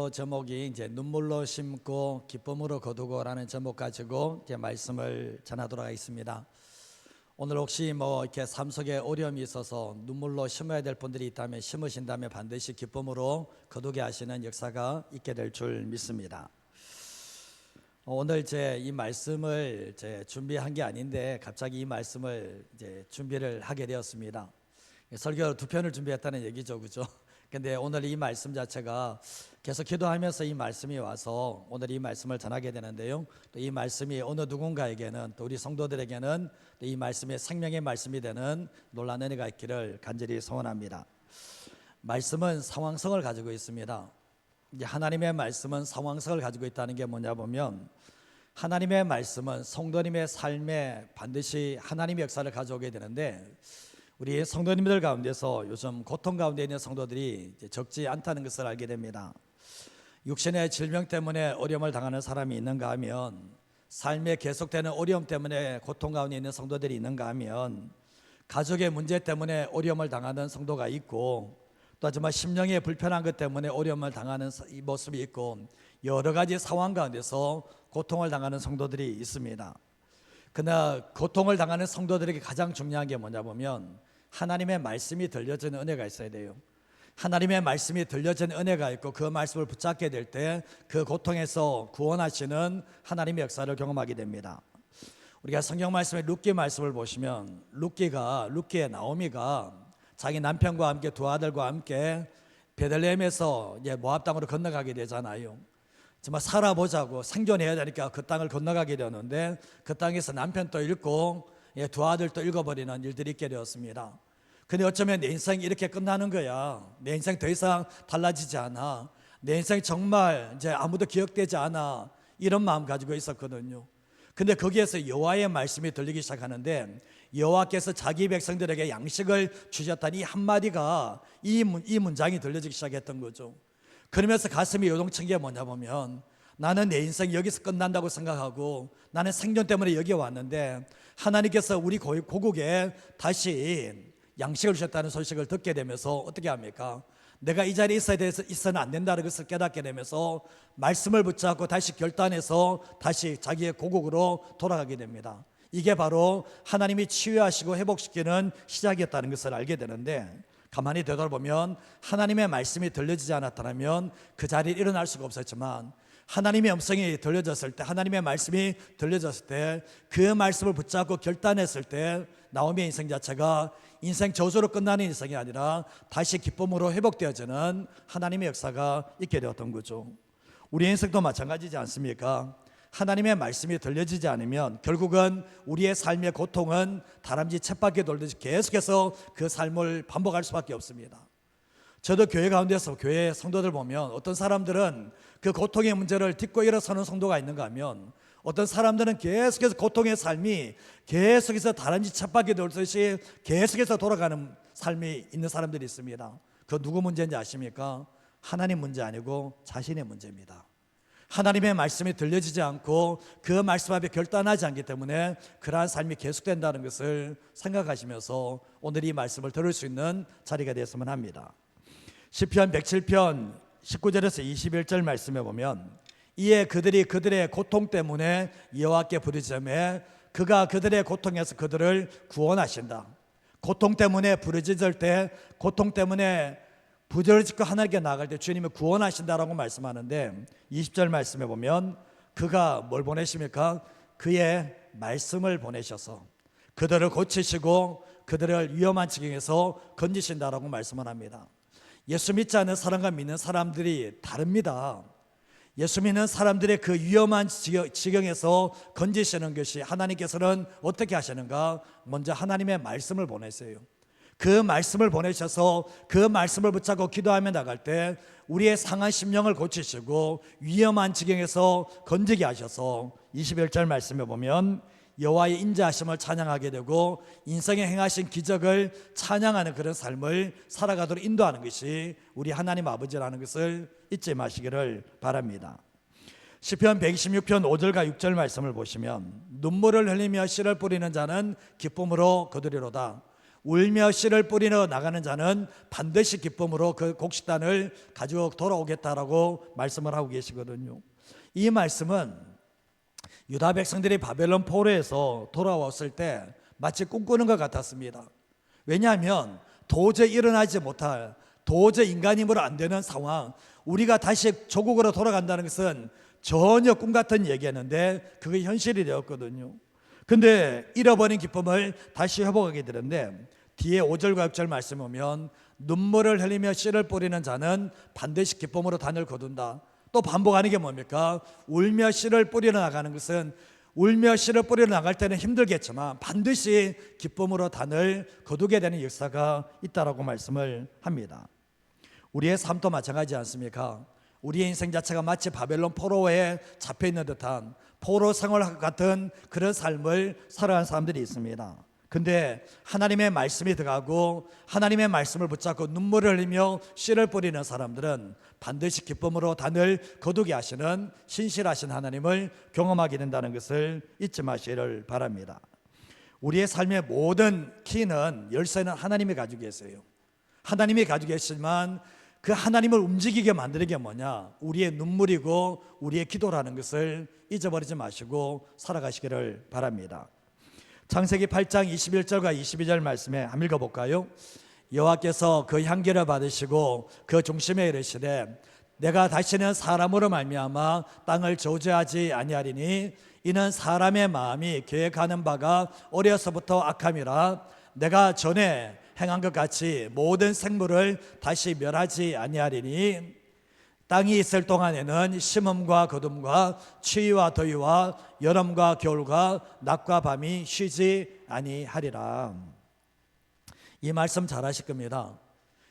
설교 제목이 이제 눈물로 심고 기쁨으로 거두고라는 제목 가지고 이제 말씀을 전하도록 하겠습니다. 오늘 혹시 이렇게 삶 속에 어려움이 있어서 눈물로 심어야 될 분들이 있다면 심으신다면 반드시 기쁨으로 거두게 하시는 역사가 있게 될 줄 믿습니다. 오늘 이 말씀을 준비한 게 아닌데 갑자기 이 말씀을 준비를 하게 되었습니다. 설교 두 편을 준비했다는 얘기죠, 그죠? 근데 오늘 이 말씀 자체가 계속 기도하면서 이 말씀이 와서 오늘 이 말씀을 전하게 되는데요. 또 이 말씀이 어느 누군가에게는 또 우리 성도들에게는 또 이 말씀이 생명의 말씀이 되는 놀라운 은혜가 있기를 간절히 소원합니다. 말씀은 상황성을 가지고 있습니다. 이제 하나님의 말씀은 상황성을 가지고 있다는 게 뭐냐 보면 하나님의 말씀은 성도님의 삶에 반드시 하나님의 역사를 가져오게 되는데 우리 성도님들 가운데서 요즘 고통 가운데 있는 성도들이 적지 않다는 것을 알게 됩니다. 육신의 질병 때문에 어려움을 당하는 사람이 있는가 하면, 삶에 계속되는 어려움 때문에 고통 가운데 있는 성도들이 있는가 하면, 가족의 문제 때문에 어려움을 당하는 성도가 있고, 또 하지만 심령의 불편한 것 때문에 어려움을 당하는 이 모습이 있고, 여러 가지 상황 가운데서 고통을 당하는 성도들이 있습니다. 그러나 고통을 당하는 성도들에게 가장 중요한 게 뭐냐 보면 하나님의 말씀이 들려지는 은혜가 있어야 돼요. 하나님의 말씀이 들려지는 은혜가 있고 그 말씀을 붙잡게 될 때 그 고통에서 구원하시는 하나님의 역사를 경험하게 됩니다. 우리가 성경 말씀의 룻기 말씀을 보시면 룻기의 나오미가 자기 남편과 함께 두 아들과 함께 베들레헴에서 모압 땅으로 건너가게 되잖아요. 정말 살아보자고 생존해야 되니까 그 땅을 건너가게 되었는데 그 땅에서 남편도 잃고 두 아들도 잃어버리는 일들이 있게 되었습니다. 근데 어쩌면 내 인생이 이렇게 끝나는 거야. 내 인생 더 이상 달라지지 않아. 내 인생 정말 이제 아무도 기억되지 않아. 이런 마음 가지고 있었거든요. 근데 거기에서 여호와의 말씀이 들리기 시작하는데 여호와께서 자기 백성들에게 양식을 주셨다는 이 한마디가 이 문장이 들려지기 시작했던 거죠. 그러면서 가슴이 요동친 게 뭐냐 보면 나는 내 인생 여기서 끝난다고 생각하고 나는 생존 때문에 여기 왔는데 하나님께서 우리 고국에 다시 양식을 주셨다는 소식을 듣게 되면서 어떻게 합니까? 내가 이 자리에 있어는 안 된다는 것을 깨닫게 되면서 말씀을 붙잡고 다시 결단해서 다시 자기의 고국으로 돌아가게 됩니다. 이게 바로 하나님이 치유하시고 회복시키는 시작이었다는 것을 알게 되는데 가만히 되돌아보면 하나님의 말씀이 들려지지 않았다면 그 자리에 일어날 수가 없었지만 하나님의 음성이 들려졌을 때, 하나님의 말씀이 들려졌을 때, 그 말씀을 붙잡고 결단했을 때 나오미의 인생 자체가 인생 저주로 끝나는 인생이 아니라 다시 기쁨으로 회복되어지는 하나님의 역사가 있게 되었던 거죠. 우리 인생도 마찬가지지 않습니까? 하나님의 말씀이 들려지지 않으면 결국은 우리의 삶의 고통은 다람쥐 쳇바퀴 돌듯이 계속해서 그 삶을 반복할 수밖에 없습니다. 저도 교회 가운데서 교회 성도들 보면 어떤 사람들은 그 고통의 문제를 딛고 일어서는 성도가 있는가 하면 어떤 사람들은 계속해서 고통의 삶이 계속해서 다람쥐 쳇바퀴 돌듯이 계속해서 돌아가는 삶이 있는 사람들이 있습니다. 그 누구 문제인지 아십니까? 하나님 문제 아니고 자신의 문제입니다. 하나님의 말씀이 들려지지 않고 그 말씀 앞에 결단하지 않기 때문에 그러한 삶이 계속된다는 것을 생각하시면서 오늘 이 말씀을 들을 수 있는 자리가 되었으면 합니다. 시편 107편 19절에서 21절 말씀에 보면 이에 그들이 그들의 고통 때문에 여호와께 부르짖으매 그가 그들의 고통에서 그들을 구원하신다. 고통 때문에 부르짖을 때, 고통 때문에 부르짖고 하나님께 나아갈 때 주님이 구원하신다라고 말씀하는데 20절 말씀에 보면 그가 뭘 보내십니까? 그의 말씀을 보내셔서 그들을 고치시고 그들을 위험한 지경에서 건지신다라고 말씀을 합니다. 예수 믿지 않는 사람과 믿는 사람들이 다릅니다. 예수 믿는 사람들의 그 위험한 지경에서 건지시는 것이 하나님께서는 어떻게 하시는가? 먼저 하나님의 말씀을 보내세요. 그 말씀을 보내셔서 그 말씀을 붙잡고 기도하며 나갈 때 우리의 상한 심령을 고치시고 위험한 지경에서 건지게 하셔서 21절 말씀에 보면 여호와의 인자하심을 찬양하게 되고 인생에 행하신 기적을 찬양하는 그런 삶을 살아가도록 인도하는 것이 우리 하나님 아버지라는 것을 잊지 마시기를 바랍니다. 시편 126편 5절과 6절 말씀을 보시면 눈물을 흘리며 씨를 뿌리는 자는 기쁨으로 거두리로다. 울며 씨를 뿌리러 나가는 자는 반드시 기쁨으로 그 곡식단을 가지고 돌아오겠다라고 말씀을 하고 계시거든요. 이 말씀은 유다 백성들이 바벨론 포로에서 돌아왔을 때 마치 꿈꾸는 것 같았습니다. 왜냐하면 도저히 일어나지 못할, 도저히 인간 힘으로 안 되는 상황, 우리가 다시 조국으로 돌아간다는 것은 전혀 꿈 같은 얘기였는데 그게 현실이 되었거든요. 근데 잃어버린 기쁨을 다시 회복하게 되는데 뒤에 5절과 6절 말씀 보면 눈물을 흘리며 씨를 뿌리는 자는 반드시 기쁨으로 단을 거둔다. 또 반복하는 게 뭡니까? 울며 씨를 뿌리러 나가는 것은 울며 씨를 뿌리러 나갈 때는 힘들겠지만 반드시 기쁨으로 단을 거두게 되는 역사가 있다라고 말씀을 합니다. 우리의 삶도 마찬가지지 않습니까? 우리의 인생 자체가 마치 바벨론 포로에 잡혀있는 듯한 포로 생활 같은 그런 삶을 살아가는 사람들이 있습니다. 근데 하나님의 말씀이 들어가고 하나님의 말씀을 붙잡고 눈물을 흘리며 씨를 뿌리는 사람들은 반드시 기쁨으로 단을 거두게 하시는 신실하신 하나님을 경험하게 된다는 것을 잊지 마시기를 바랍니다. 우리의 삶의 모든 키는, 열쇠는 하나님이 가지고 계세요. 하나님이 가지고 계시지만 그 하나님을 움직이게 만드는 게 뭐냐? 우리의 눈물이고 우리의 기도라는 것을 잊어버리지 마시고 살아가시기를 바랍니다. 창세기 8장 21절과 22절 말씀에 한번 읽어볼까요? 여호와께서 그 향기를 받으시고 그 중심에 이르시되 내가 다시는 사람으로 말미암아 땅을 저주하지 아니하리니 이는 사람의 마음이 계획하는 바가 어려서부터 악함이라 내가 전에 행한 것 같이 모든 생물을 다시 멸하지 아니하리니 땅이 있을 동안에는 심음과 거둠과 추위와 더위와 여름과 겨울과 낮과 밤이 쉬지 아니하리라. 이 말씀 잘 하실 겁니다.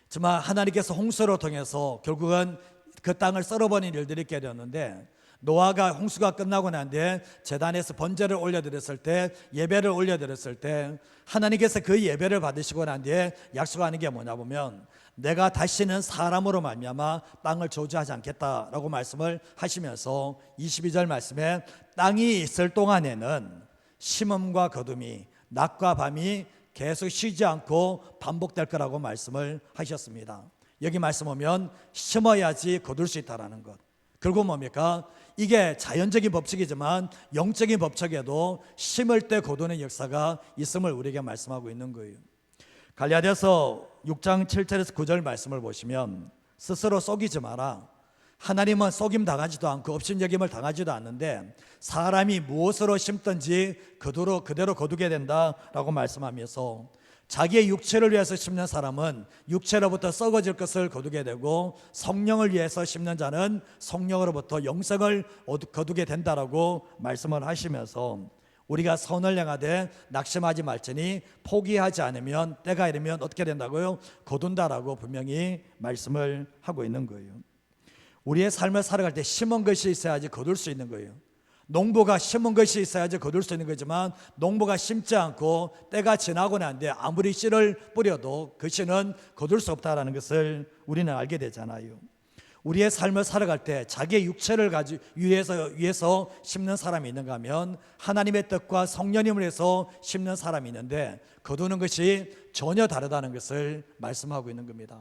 정말 하나님께서 홍수로 통해서 결국은 그 땅을 썰어버린 일들이 있게 되었는데 노아가 홍수가 끝나고 난 뒤에 제단에서 번제를 올려드렸을 때, 예배를 올려드렸을 때 하나님께서 그 예배를 받으시고 난 뒤에 약속하는 게 뭐냐 보면 내가 다시는 사람으로 말미암아 땅을 저주하지 않겠다라고 말씀을 하시면서 22절 말씀에 땅이 있을 동안에는 심음과 거둠이 낮과 밤이 계속 쉬지 않고 반복될 거라고 말씀을 하셨습니다. 여기 말씀 보면 심어야지 거둘 수 있다라는 것. 결국 뭡니까? 이게 자연적인 법칙이지만 영적인 법칙에도 심을 때 거두는 역사가 있음을 우리에게 말씀하고 있는 거예요. 갈라디아서 6장 7절에서 9절 말씀을 보시면 스스로 속이지 마라. 하나님은 속임 당하지도 않고 업신여김을 당하지도 않는데 사람이 무엇으로 심든지 그대로 거두게 된다라고 말씀하면서 자기의 육체를 위해서 심는 사람은 육체로부터 썩어질 것을 거두게 되고 성령을 위해서 심는 자는 성령으로부터 영생을 거두게 된다라고 말씀을 하시면서 우리가 선을 행하되 낙심하지 말지니 포기하지 않으면 때가 이르면 어떻게 된다고요? 거둔다라고 분명히 말씀을 하고 있는 거예요. 우리의 삶을 살아갈 때 심은 것이 있어야지 거둘 수 있는 거예요. 농부가 심은 것이 있어야지 거둘 수 있는 거지만 농부가 심지 않고 때가 지나고 난 뒤에 아무리 씨를 뿌려도 그 씨는 거둘 수 없다는 것을 우리는 알게 되잖아요. 우리의 삶을 살아갈 때 자기의 육체를 가지고 위해서 심는 사람이 있는가 하면 하나님의 뜻과 성령님을 위해서 심는 사람이 있는데 거두는 것이 전혀 다르다는 것을 말씀하고 있는 겁니다.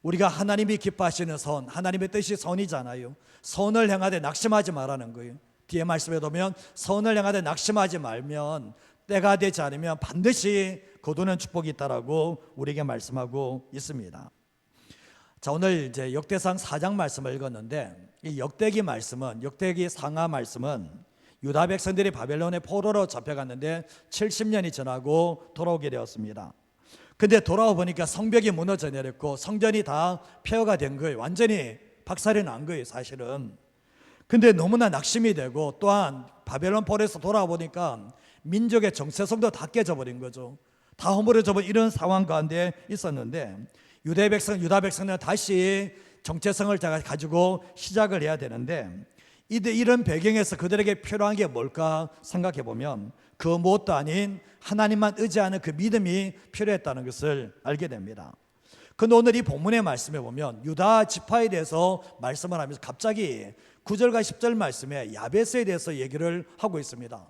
우리가 하나님이 기뻐하시는 선, 하나님의 뜻이 선이잖아요. 선을 행하되 낙심하지 말라는 거예요. 뒤에 말씀에 보면 선을 행하되 낙심하지 말면 때가 되지 않으면 반드시 거두는 축복이 있다라고 우리에게 말씀하고 있습니다. 자, 오늘 이제 역대상 4장 말씀을 읽었는데 이 역대기 상하 말씀은 유다 백성들이 바벨론의 포로로 잡혀갔는데 70년이 지나고 돌아오게 되었습니다. 근데 돌아와 보니까 성벽이 무너져 내렸고 성전이 다 폐허가 된 거예요. 완전히 박살이 난 거예요, 사실은. 근데 너무나 낙심이 되고 또한 바벨론 포로에서 돌아와 보니까 민족의 정체성도 다 깨져버린 거죠. 다 허물어져 버린 이런 상황 가운데 있었는데 유다 백성은 다시 정체성을 가지고 시작을 해야 되는데 이런 배경에서 그들에게 필요한 게 뭘까 생각해 보면 그 무엇도 아닌 하나님만 의지하는 그 믿음이 필요했다는 것을 알게 됩니다. 그런데 오늘 이 본문의 말씀에 보면 유다 지파에 대해서 말씀을 하면서 갑자기 9절과 10절 말씀에 야베스에 대해서 얘기를 하고 있습니다.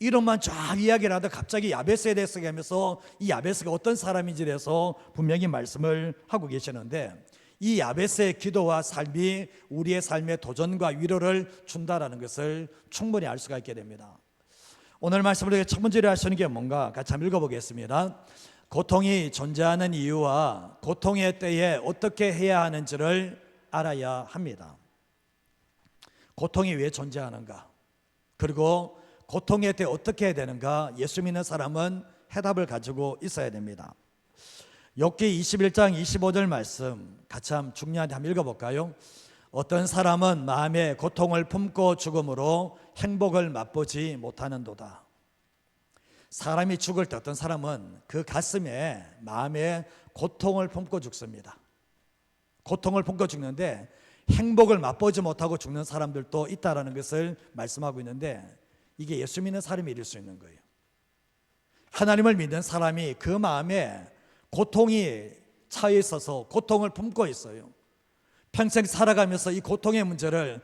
이름만 쫙 이야기를 하다 갑자기 야베스에 대해서 하면서 이 야베스가 어떤 사람인지에 대해서 분명히 말씀을 하고 계시는데, 이 야베스의 기도와 삶이 우리의 삶에 도전과 위로를 준다라는 것을 충분히 알 수가 있게 됩니다. 오늘 말씀을 첫 번째로 하시는 게 뭔가 같이 한번 읽어보겠습니다. 고통이 존재하는 이유와 고통의 때에 어떻게 해야 하는지를 알아야 합니다. 고통이 왜 존재하는가, 그리고 고통의 때 어떻게 해야 되는가, 예수 믿는 사람은 해답을 가지고 있어야 됩니다. 욥기 21장 25절 말씀 같이 한번 중요한데 한번 읽어볼까요? 어떤 사람은 마음에 고통을 품고 죽음으로 행복을 맛보지 못하는도다. 사람이 죽을 때 어떤 사람은 그 가슴에 마음에 고통을 품고 죽습니다. 고통을 품고 죽는데 행복을 맛보지 못하고 죽는 사람들도 있다라는 것을 말씀하고 있는데, 이게 예수 믿는 사람이 이룰 수 있는 거예요. 하나님을 믿는 사람이 그 마음에 고통이 차에 있어서 고통을 품고 있어요. 평생 살아가면서 이 고통의 문제를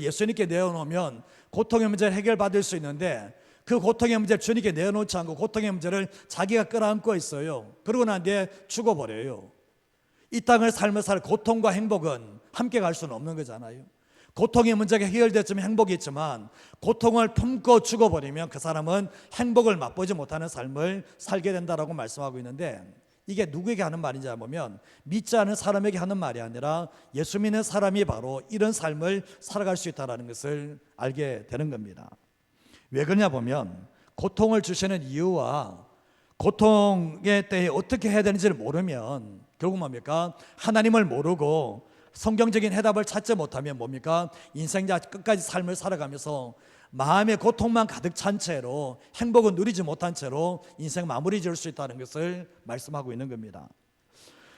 예수님께 내어놓으면 고통의 문제를 해결받을 수 있는데, 그 고통의 문제를 주님께 내어놓지 않고 고통의 문제를 자기가 끌어안고 있어요. 그러고 난 뒤에 죽어버려요. 이 땅을 살면서 고통과 행복은 함께 갈 수는 없는 거잖아요. 고통의 문제가 해결됐으면 행복이 있지만 고통을 품고 죽어버리면 그 사람은 행복을 맛보지 못하는 삶을 살게 된다라고 말씀하고 있는데, 이게 누구에게 하는 말인지 보면 믿지 않은 사람에게 하는 말이 아니라 예수 믿는 사람이 바로 이런 삶을 살아갈 수 있다는 것을 알게 되는 겁니다. 왜 그러냐 보면 고통을 주시는 이유와 고통의 때에 어떻게 해야 되는지를 모르면 결국 뭡니까? 하나님을 모르고 성경적인 해답을 찾지 못하면 뭡니까? 인생자 끝까지 삶을 살아가면서 마음의 고통만 가득 찬 채로 행복은 누리지 못한 채로 인생 마무리 지을 수 있다는 것을 말씀하고 있는 겁니다.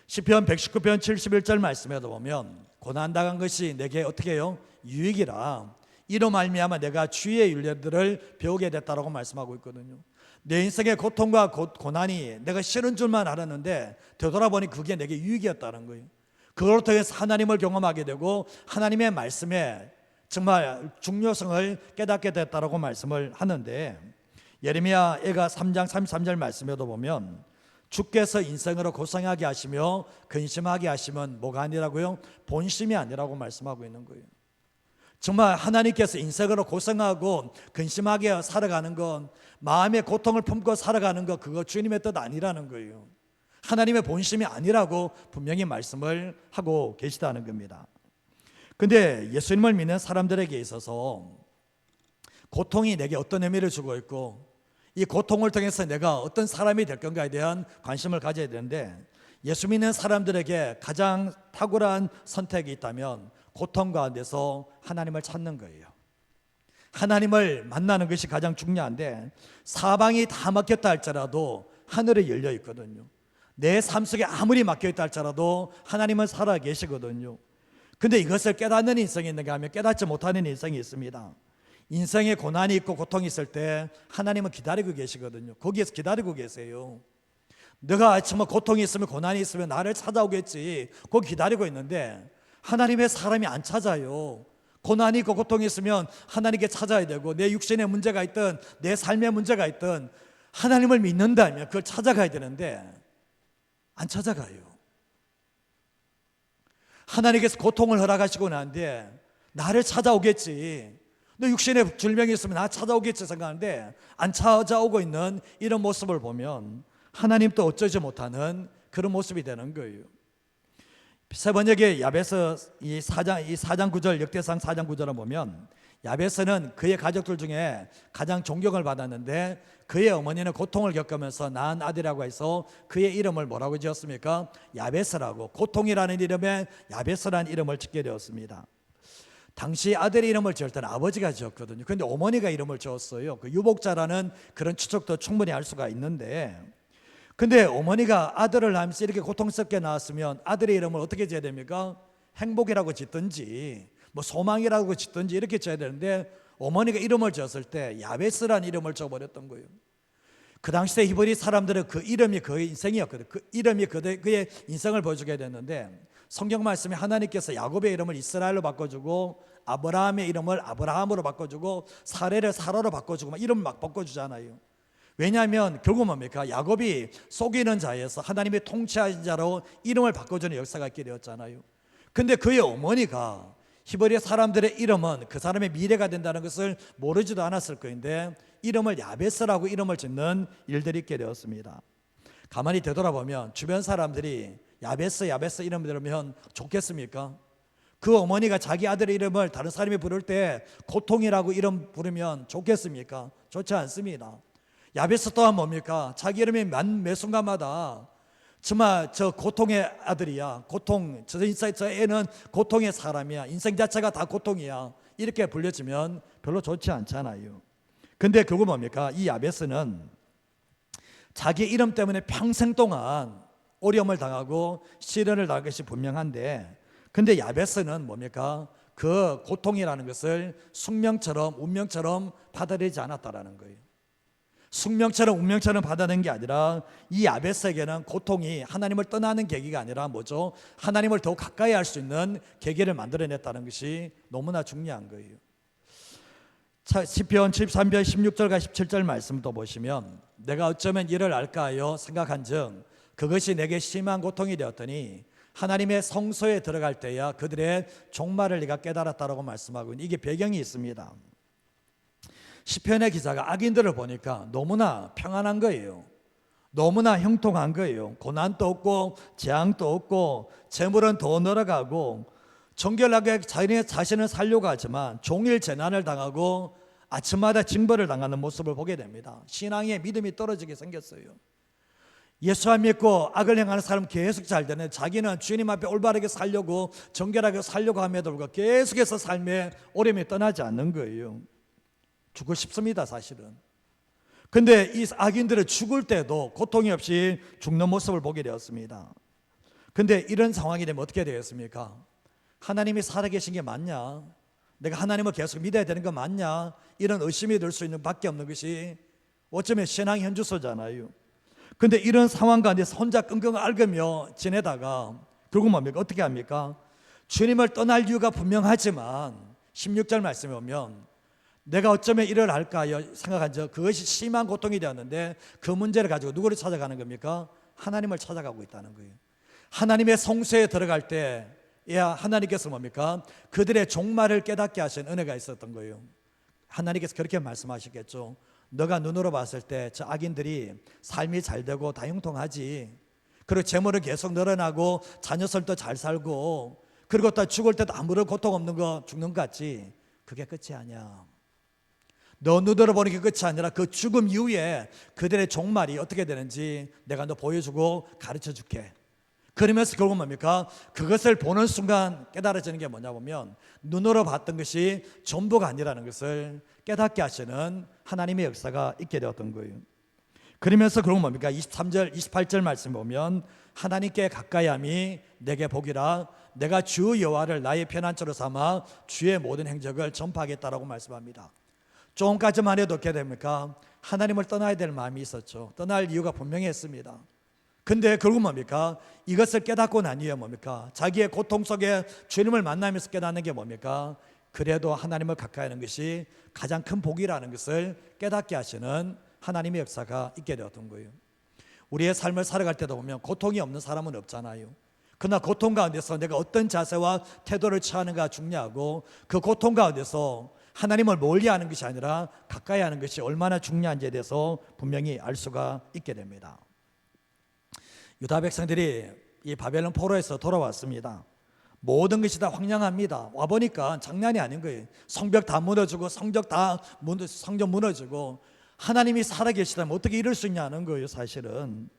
시편 119편 71절 말씀에도 보면 고난당한 것이 내게 어떻게 해요? 유익이라 이로 말미암아 내가 주의 윤례들을 배우게 됐다라고 말씀하고 있거든요. 내 인생의 고통과 고난이 내가 싫은 줄만 알았는데 되돌아보니 그게 내게 유익이었다는 거예요. 그걸 통해서 하나님을 경험하게 되고 하나님의 말씀에 정말 중요성을 깨닫게 됐다라고 말씀을 하는데, 예레미야 애가 3장 33절 말씀에도 보면 주께서 인생으로 고생하게 하시며 근심하게 하시면 뭐가 아니라고요? 본심이 아니라고 말씀하고 있는 거예요. 정말 하나님께서 인생으로 고생하고 근심하게 살아가는 건, 마음의 고통을 품고 살아가는 것, 그거 주님의 뜻 아니라는 거예요. 하나님의 본심이 아니라고 분명히 말씀을 하고 계시다는 겁니다. 근데 예수님을 믿는 사람들에게 있어서 고통이 내게 어떤 의미를 주고 있고 이 고통을 통해서 내가 어떤 사람이 될 건가에 대한 관심을 가져야 되는데, 예수 믿는 사람들에게 가장 탁월한 선택이 있다면 고통 가운데서 하나님을 찾는 거예요. 하나님을 만나는 것이 가장 중요한데, 사방이 다 막혔다 할지라도 하늘이 열려 있거든요. 내 삶 속에 아무리 막혀있다 할지라도 하나님은 살아 계시거든요. 근데 이것을 깨닫는 인생이 있는가 하면 깨닫지 못하는 인생이 있습니다. 인생에 고난이 있고 고통이 있을 때 하나님은 기다리고 계시거든요. 거기에서 기다리고 계세요. 내가 정말 고통이 있으면 고난이 있으면 나를 찾아오겠지, 거기 기다리고 있는데 하나님의 사람이 안 찾아요. 고난이 있고 고통이 있으면 하나님께 찾아야 되고, 내 육신의 문제가 있든 내 삶의 문제가 있든 하나님을 믿는다면 그걸 찾아가야 되는데 안 찾아가요. 하나님께서 고통을 허락하시고 난 뒤에 나를 찾아오겠지, 너 육신에 질병이 있으면 나 찾아오겠지 생각하는데 안 찾아오고 있는 이런 모습을 보면 하나님도 어쩌지 못하는 그런 모습이 되는 거예요. 세 번역의 야베스 이 4장 9절, 역대상 4장 9절을 보면 야베스는 그의 가족들 중에 가장 존경을 받았는데 그의 어머니는 고통을 겪으면서 낳은 아들이라고 해서 그의 이름을 뭐라고 지었습니까? 야베스라고, 고통이라는 이름에 야베스라는 이름을 짓게 되었습니다. 당시 아들의 이름을 지을 때는 아버지가 지었거든요. 그런데 어머니가 이름을 지었어요. 그 유복자라는 그런 추측도 충분히 할 수가 있는데, 근데 어머니가 아들을 낳으면서 이렇게 고통스럽게 낳았으면 아들의 이름을 어떻게 지어야 됩니까? 행복이라고 짓든지 뭐 소망이라고 짓든지 이렇게 지어야 되는데, 어머니가 이름을 지었을 때 야베스라는 이름을 지어버렸던 거예요. 그 당시에 히브리 사람들은 그 이름이 그의 인생이었거든요. 그 이름이 그의 인생을 보여주게 됐는데, 성경 말씀에 하나님께서 야곱의 이름을 이스라엘로 바꿔주고 아브라함의 이름을 아브라함으로 바꿔주고 사레를 사라로 바꿔주고 막 이름 막 바꿔주잖아요. 왜냐하면 결국 뭡니까? 야곱이 속이는 자에서 하나님의 통치하신 자로 이름을 바꿔주는 역사가 있게 되었잖아요. 근데 그의 어머니가 히브리 사람들의 이름은 그 사람의 미래가 된다는 것을 모르지도 않았을 것인데 이름을 야베스라고 이름을 짓는 일들이 있게 되었습니다. 가만히 되돌아보면 주변 사람들이 야베스 이름 들으면 좋겠습니까? 그 어머니가 자기 아들의 이름을 다른 사람이 부를 때 고통이라고 이름 부르면 좋겠습니까? 좋지 않습니다. 야베스 또한 뭡니까? 자기 이름이 매 순간마다 정말 저 고통의 아들이야, 저 애는 고통의 사람이야, 인생 자체가 다 고통이야, 이렇게 불려지면 별로 좋지 않잖아요. 근데 그거 뭡니까? 이 야베스는 자기 이름 때문에 평생 동안 어려움을 당하고 시련을 당한 것이 분명한데, 근데 야베스는 뭡니까? 그 고통이라는 것을 숙명처럼 운명처럼 받아들이지 않았다라는 거예요. 숙명처럼 운명처럼 받아낸 게 아니라 이 야베스에게는 고통이 하나님을 떠나는 계기가 아니라 뭐죠? 하나님을 더욱 가까이 할 수 있는 계기를 만들어냈다는 것이 너무나 중요한 거예요. 시편 73편 16절과 17절 말씀도 보시면 내가 어쩌면 이를 알까 하여 생각한즉 그것이 내게 심한 고통이 되었더니 하나님의 성소에 들어갈 때야 그들의 종말을 네가 깨달았다라고 말씀하고 있는, 이게 배경이 있습니다. 시편의 기자가 악인들을 보니까 너무나 평안한 거예요. 너무나 형통한 거예요. 고난도 없고 재앙도 없고 재물은 더 늘어가고 정결하게 자신을 살려고 하지만 종일 재난을 당하고 아침마다 징벌을 당하는 모습을 보게 됩니다. 신앙의 믿음이 떨어지게 생겼어요. 예수 안 믿고 악을 행하는 사람 계속 잘 되는데 자기는 주님 앞에 올바르게 살려고 정결하게 살려고 함에도 불구하고 계속해서 삶의 어려움이 떠나지 않는 거예요. 죽고 싶습니다, 사실은. 근데 이 악인들은 죽을 때도 고통이 없이 죽는 모습을 보게 되었습니다. 근데 이런 상황이 되면 어떻게 되겠습니까? 하나님이 살아계신 게 맞냐? 내가 하나님을 계속 믿어야 되는 거 맞냐? 이런 의심이 들 수 있는 밖에 없는 것이 어쩌면 신앙 현주소잖아요. 근데 이런 상황 가운데서 혼자 끙끙 앓으며 지내다가 결국 뭡니까? 어떻게 합니까? 주님을 떠날 이유가 분명하지만 16절 말씀에 보면 내가 어쩌면 이를 알까 하여 생각한 적 그것이 심한 고통이 되었는데 그 문제를 가지고 누구를 찾아가는 겁니까? 하나님을 찾아가고 있다는 거예요. 하나님의 성소에 들어갈 때야 하나님께서 뭡니까? 그들의 종말을 깨닫게 하신 은혜가 있었던 거예요. 하나님께서 그렇게 말씀하셨겠죠. 너가 눈으로 봤을 때 저 악인들이 삶이 잘 되고 다 형통하지, 그리고 재물은 계속 늘어나고 자녀들도 잘 살고 그리고 또 죽을 때도 아무런 고통 없는 거 죽는 것 같지, 그게 끝이 아니야. 너 눈으로 보는 게 끝이 아니라 그 죽음 이후에 그들의 종말이 어떻게 되는지 내가 너 보여주고 가르쳐 줄게. 그러면서 결국 뭡니까? 그것을 보는 순간 깨달아지는 게 뭐냐 보면 눈으로 봤던 것이 전부가 아니라는 것을 깨닫게 하시는 하나님의 역사가 있게 되었던 거예요. 그러면서 결국 뭡니까? 23절 28절 말씀 보면 하나님께 가까이함이 내게 복이라 내가 주 여호와를 나의 편안처로 삼아 주의 모든 행적을 전파하겠다라고 말씀합니다. 조금까지만 해도 어떻게 됩니까? 하나님을 떠나야 될 마음이 있었죠. 떠날 이유가 분명히 했습니다. 근데 결국 뭡니까? 이것을 깨닫고 난 이후에 뭡니까? 자기의 고통 속에 주님을 만나면서 깨닫는 게 뭡니까? 그래도 하나님을 가까이 하는 것이 가장 큰 복이라는 것을 깨닫게 하시는 하나님의 역사가 있게 되었던 거예요. 우리의 삶을 살아갈 때도 보면 고통이 없는 사람은 없잖아요. 그러나 고통 가운데서 내가 어떤 자세와 태도를 취하는가 중요하고 그 고통 가운데서 하나님을 멀리하는 것이 아니라 가까이 하는 것이 얼마나 중요한지에 대해서 분명히 알 수가 있게 됩니다. 유다 백성들이 이 바벨론 포로에서 돌아왔습니다. 모든 것이 다 황량합니다. 와보니까 장난이 아닌 거예요. 성벽 다 무너지고 성전 무너지고 하나님이 살아계시다면 어떻게 이럴 수 있냐는 거예요. 사실은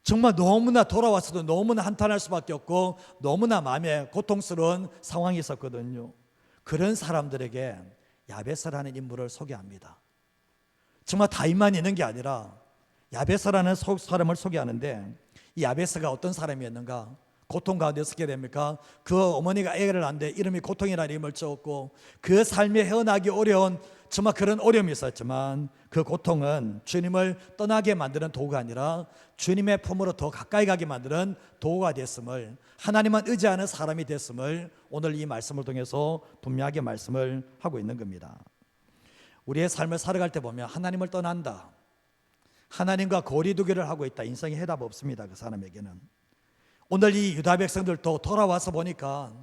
정말 너무나 돌아왔어도 너무나 한탄할 수밖에 없고 너무나 마음에 고통스러운 상황이 있었거든요. 그런 사람들에게 야베스라는 인물을 소개합니다. 정말 다윗만 있는 게 아니라 야베스라는 사람을 소개하는데 이 야베스가 어떤 사람이었는가? 고통 가운데 어떻게 됩니까? 그 어머니가 애를 낳는데 이름이 고통이라는 이름을 지었고 그 삶에 헤어나기 어려운 정말 그런 어려움이 있었지만 그 고통은 주님을 떠나게 만드는 도구가 아니라 주님의 품으로 더 가까이 가게 만드는 도구가 됐음을, 하나님만 의지하는 사람이 됐음을 오늘 이 말씀을 통해서 분명하게 말씀을 하고 있는 겁니다. 우리의 삶을 살아갈 때 보면 하나님을 떠난다, 하나님과 거리두기를 하고 있다, 인생에 해답 없습니다. 그 사람에게는. 오늘 이 유다 백성들도 돌아와서 보니까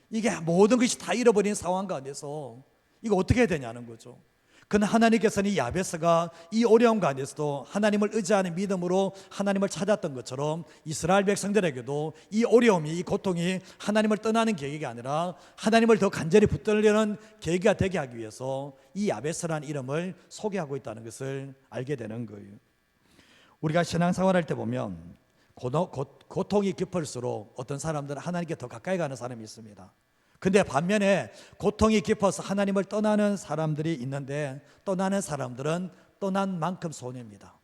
이게 모든 것이 다 잃어버린 상황 가운데서 이거 어떻게 해야 되냐는 거죠. 그러나 하나님께서는 이 야베스가 이 어려움 가운데서도 하나님을 의지하는 믿음으로 하나님을 찾았던 것처럼 이스라엘 백성들에게도 이 어려움이, 이 고통이 하나님을 떠나는 계기가 아니라 하나님을 더 간절히 붙들려는 계기가 되게 하기 위해서 이 야베스라는 이름을 소개하고 있다는 것을 알게 되는 거예요. 우리가 신앙생활할 때 보면 고통이 깊을수록 어떤 사람들은 하나님께 더 가까이 가는 사람이 있습니다. 근데 반면에 고통이 깊어서 하나님을 떠나는 사람들이 있는데, 떠나는 사람들은 떠난 만큼 손해입니다.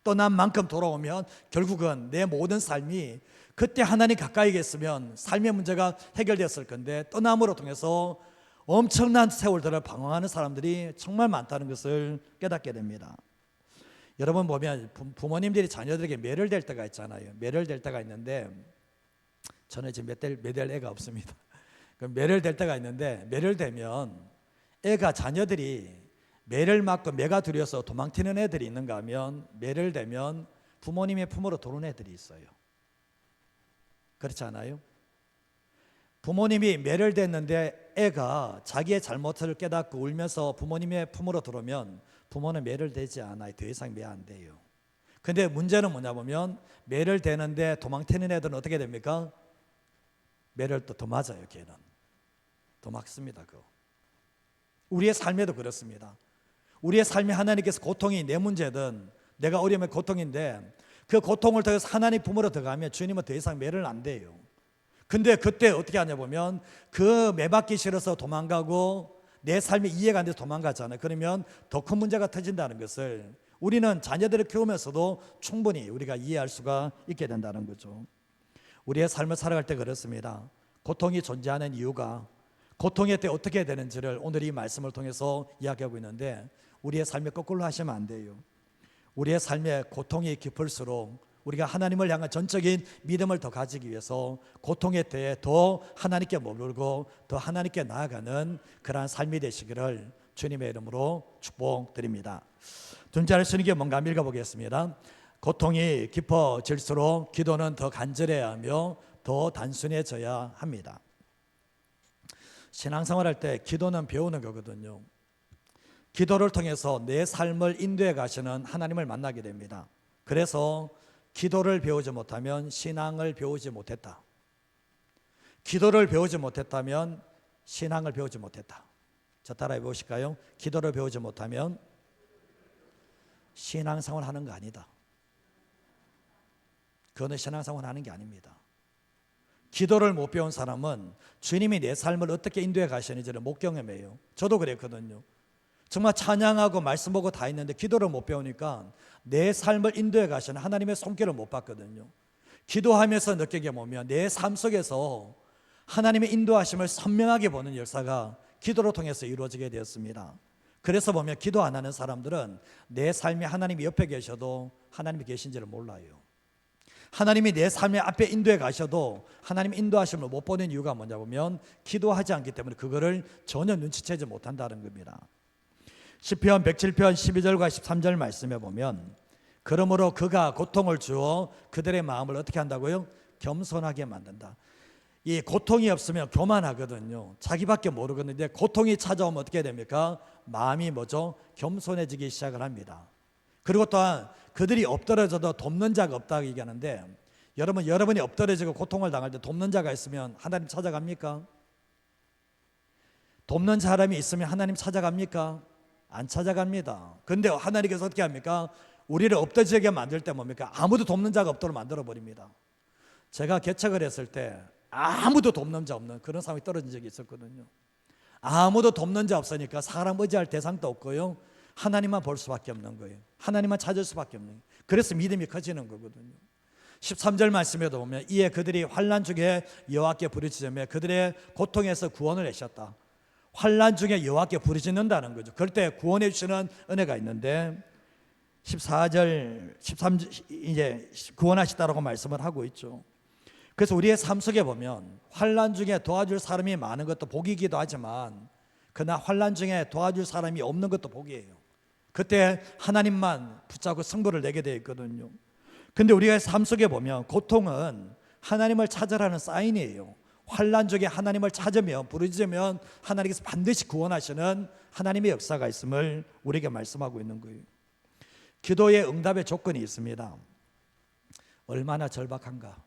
떠난 만큼 돌아오면 결국은 내 모든 삶이 그때 하나님 가까이 계셨으면 삶의 문제가 해결됐을 건데 떠남으로 통해서 엄청난 세월들을 방황하는 사람들이 정말 많다는 것을 깨닫게 됩니다. 여러분 보면 부모님들이 자녀들에게 매를 댈 때가 있잖아요. 매를 댈 때가 있는데 저는 지금 매댈 애가 없습니다. 매를 댈 때가 있는데 매를 대면 애가, 자녀들이 매를 맞고 매가 두려워서 도망치는 애들이 있는가 하면 매를 대면 부모님의 품으로 들어오는 애들이 있어요. 그렇지 않아요? 부모님이 매를 댔는데 애가 자기의 잘못을 깨닫고 울면서 부모님의 품으로 들어오면 부모는 매를 대지 않아요. 더 이상 매 안 돼요. 근데 문제는 뭐냐 보면 매를 대는데 도망치는 애들은 어떻게 됩니까? 매를 또 더 맞아요. 걔는 더 막습니다. 그거. 우리의 삶에도 그렇습니다. 우리의 삶에 하나님께서 고통이 내 문제든 내가 어려움의 고통인데 그 고통을 통해서 하나님 품으로 들어가면 주님은 더 이상 매를 안 대요. 근데 그때 어떻게 하냐 보면 그 매 받기 싫어서 도망가고 내 삶에 이해가 안 돼서 도망가잖아요. 그러면 더 큰 문제가 터진다는 것을 우리는 자녀들을 키우면서도 충분히 우리가 이해할 수가 있게 된다는 거죠. 우리의 삶을 살아갈 때 그렇습니다. 고통이 존재하는 이유가, 고통의 때 어떻게 해야 되는지를 오늘 이 말씀을 통해서 이야기하고 있는데 우리의 삶에 거꾸로 하시면 안 돼요. 우리의 삶에 고통이 깊을수록 우리가 하나님을 향한 전적인 믿음을 더 가지기 위해서 고통의 때에 더 하나님께 머물고 더 하나님께 나아가는 그러한 삶이 되시기를 주님의 이름으로 축복드립니다. 둘째로 신에게 뭔가 한번 읽어보겠습니다. 고통이 깊어질수록 기도는 더 간절해야 하며 더 단순해져야 합니다. 신앙생활할 때 기도는 배우는 거거든요. 기도를 통해서 내 삶을 인도해 가시는 하나님을 만나게 됩니다. 그래서 기도를 배우지 못하면 신앙을 배우지 못했다. 기도를 배우지 못했다면 신앙을 배우지 못했다. 자, 따라해 보실까요? 기도를 배우지 못하면 신앙생활 하는 거 아니다. 그거는 신앙생활 하는 게 아닙니다. 기도를 못 배운 사람은 주님이 내 삶을 어떻게 인도해 가시는지를 못 경험해요. 저도 그랬거든요. 정말 찬양하고 말씀 보고 다 했는데 기도를 못 배우니까 내 삶을 인도해 가시는 하나님의 손길을 못 봤거든요. 기도하면서 느끼게 보면 내 삶 속에서 하나님의 인도하심을 선명하게 보는 역사가 기도를 통해서 이루어지게 되었습니다. 그래서 보면 기도 안 하는 사람들은 내 삶에 하나님이 옆에 계셔도 하나님이 계신지를 몰라요. 하나님이 내 삶의 앞에 인도해 가셔도 하나님 인도하심을 못 보는 이유가 뭐냐 보면 기도하지 않기 때문에 그거를 전혀 눈치채지 못한다는 겁니다. 시편 107편 12절과 13절 말씀에 보면 그러므로 그가 고통을 주어 그들의 마음을 어떻게 한다고요? 겸손하게 만든다. 이 고통이 없으면 교만하거든요. 자기밖에 모르겠는데 고통이 찾아오면 어떻게 됩니까? 마음이 뭐죠? 겸손해지기 시작을 합니다. 그리고 또한 그들이 엎드러져도 돕는 자가 없다고 얘기하는데 여러분이 엎드러지고 고통을 당할 때 돕는 자가 있으면 하나님 찾아갑니까? 돕는 사람이 있으면 하나님 찾아갑니까? 안 찾아갑니다. 그런데 하나님께서 어떻게 합니까? 우리를 엎드러지게 만들 때 뭡니까? 아무도 돕는 자가 없도록 만들어 버립니다. 제가 개척을 했을 때 아무도 돕는 자 없는 그런 상황이 떨어진 적이 있었거든요. 아무도 돕는 자 없으니까 사람 의지할 대상도 없고요, 하나님만 볼 수밖에 없는 거예요. 하나님만 찾을 수밖에 없는 거예요. 그래서 믿음이 커지는 거거든요. 13절 말씀에도 보면 이에 그들이 환난 중에 여호와께 부르짖으며 그들의 고통에서 구원을 내셨다. 환난 중에 여호와께 부르짖는다는 거죠. 그럴 때 구원해 주시는 은혜가 있는데 14절 13절 이제 구원하시다라고 말씀을 하고 있죠. 그래서 우리의 삶 속에 보면 환난 중에 도와줄 사람이 많은 것도 복이기도 하지만 그러나 환난 중에 도와줄 사람이 없는 것도 복이에요. 그때 하나님만 붙잡고 승부를 내게 되어 있거든요. 근데 우리가 삶 속에 보면 고통은 하나님을 찾으라는 사인이에요. 환난 중에 하나님을 찾으면 부르짖으면 하나님께서 반드시 구원하시는 하나님의 역사가 있음을 우리에게 말씀하고 있는 거예요. 기도의 응답의 조건이 있습니다. 얼마나 절박한가,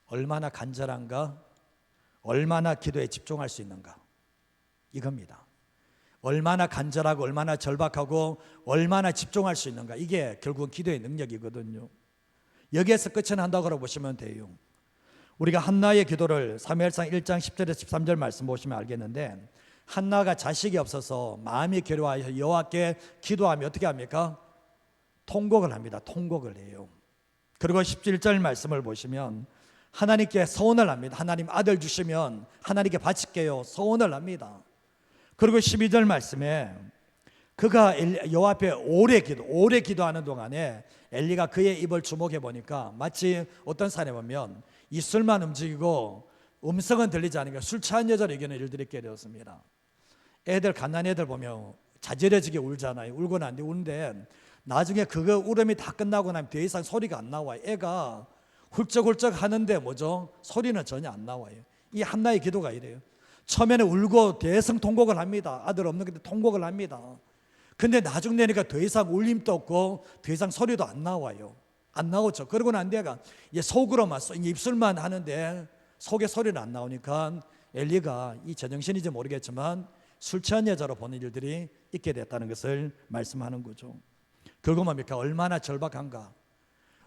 얼마나 간절한가, 얼마나 기도에 집중할 수 있는가, 이겁니다. 얼마나 간절하고 얼마나 절박하고 얼마나 집중할 수 있는가, 이게 결국은 기도의 능력이거든요. 여기에서 끝이 난다고 보시면 돼요. 우리가 한나의 기도를 사무엘상 1장 10절에서 13절 말씀 보시면 알겠는데, 한나가 자식이 없어서 마음이 괴로워하여 여호와께 기도하며 어떻게 합니까? 통곡을 합니다. 통곡을 해요. 그리고 17절 말씀을 보시면 하나님께 서원을 합니다. 하나님 아들 주시면 하나님께 바칠게요. 서원을 합니다. 그리고 12절 말씀에 그가 여호와 앞에 오래 기도하는 동안에 엘리가 그의 입을 주목해 보니까 마치 어떤 사람에 보면 입술만 움직이고 음성은 들리지 않으니까 술 취한 여자를 이기는 일들이 있게 되었습니다. 애들, 갓난 애들 보면 자지러지게 울잖아요. 울고 난 뒤 우는데 나중에 그거 울음이 다 끝나고 나면 더 이상 소리가 안 나와요. 애가 훌쩍훌쩍 하는데 뭐죠? 소리는 전혀 안 나와요. 이 한나의 기도가 이래요. 처음에는 울고 대성통곡을 합니다. 아들 없는 근데 통곡을 합니다. 근데 나중 되니까 더 이상 울림도 없고 더 이상 소리도 안 나와요. 안 나오죠. 그러고 난 뒤가 이제 속으로만 입술만 하는데 속에 소리는 안 나오니까 엘리가 이 제정신인지 모르겠지만 술 취한 여자로 보는 일들이 있게 됐다는 것을 말씀하는 거죠. 결국 뭡니까? 얼마나 절박한가,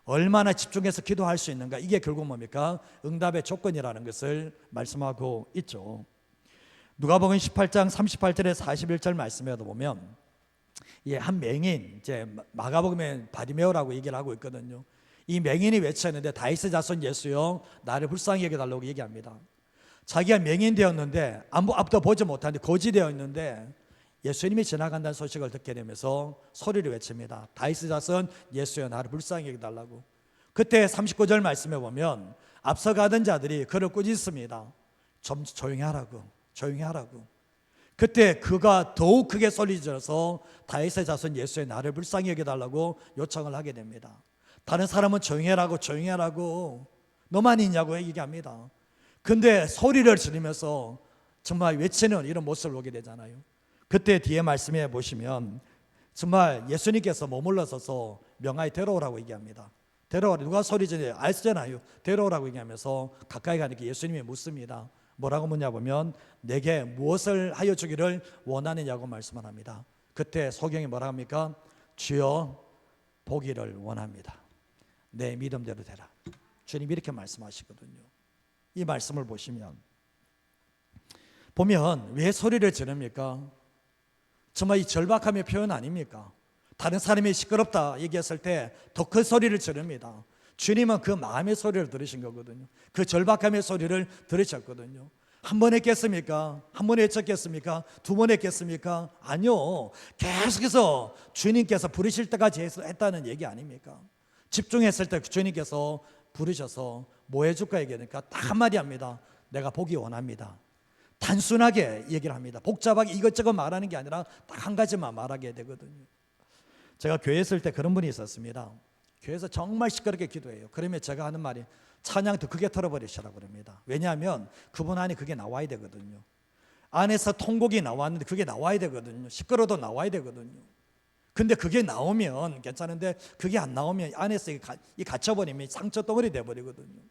얼마나 집중해서 기도할 수 있는가, 이게 결국 뭡니까? 응답의 조건이라는 것을 말씀하고 있죠. 누가복음 18장 38절에서 41절 말씀에도 보면 한 맹인, 이제 마가복음에 바디메오라고 얘기를 하고 있거든요. 이 맹인이 외쳤는데 다윗의 자손 예수여 나를 불쌍히 여겨달라고 얘기합니다. 자기가 맹인 되었는데 앞도 보지 못하는데 거지 되어 있는데 예수님이 지나간다는 소식을 듣게 되면서 소리를 외칩니다. 다윗의 자손 예수여 나를 불쌍히 여겨달라고. 그때 39절 말씀에 보면 앞서가던 자들이 그를 꾸짖습니다. 좀 조용히 하라고, 조용히 하라고. 그때 그가 더욱 크게 소리 질러서 다윗의 자손 예수의 나를 불쌍히 여겨달라고 요청을 하게 됩니다. 다른 사람은 조용히 하라고, 조용히 하라고, 너만 있냐고 얘기합니다. 근데 소리를 지르면서 정말 외치는 이런 모습을 보게 되잖아요. 그때 뒤에 말씀해 보시면 정말 예수님께서 머물러서서 명하여 데려오라고 얘기합니다. 데려오라. 누가 소리 지르냐? 알잖아요. 데려오라고 얘기하면서 가까이 가니까 예수님이 묻습니다. 뭐라고 묻냐 보면 내게 무엇을 하여 주기를 원하느냐고 말씀을 합니다. 그때 소경이 뭐라 합니까? 주여 보기를 원합니다. 내 믿음대로 되라. 주님 이렇게 말씀하시거든요. 이 말씀을 보면 왜 소리를 지릅니까? 정말 이 절박함의 표현 아닙니까? 다른 사람이 시끄럽다 얘기했을 때 더 큰 소리를 지릅니다. 주님은 그 마음의 소리를 들으신 거거든요. 그 절박함의 소리를 들으셨거든요. 한 번 했겠습니까? 한 번 외쳤겠습니까? 두 번 했겠습니까? 아니요. 계속해서 주님께서 부르실 때까지 했다는 얘기 아닙니까? 집중했을 때 주님께서 부르셔서 뭐 해줄까 얘기하니까 딱 한마디 합니다. 내가 보기 원합니다. 단순하게 얘기를 합니다. 복잡하게 이것저것 말하는 게 아니라 딱 한 가지만 말하게 되거든요. 제가 교회에 있을 때 그런 분이 있었습니다. 교회에서 정말 시끄럽게 기도해요. 그러면 제가 하는 말이 찬양 더 크게 털어버리시라고 그럽니다. 왜냐하면 그분 안에 그게 나와야 되거든요. 안에서 통곡이 나왔는데 그게 나와야 되거든요. 시끄러워도 나와야 되거든요. 근데 그게 나오면 괜찮은데 그게 안 나오면 안에서 이 갇혀버리면 상처 덩어리 돼버리거든요.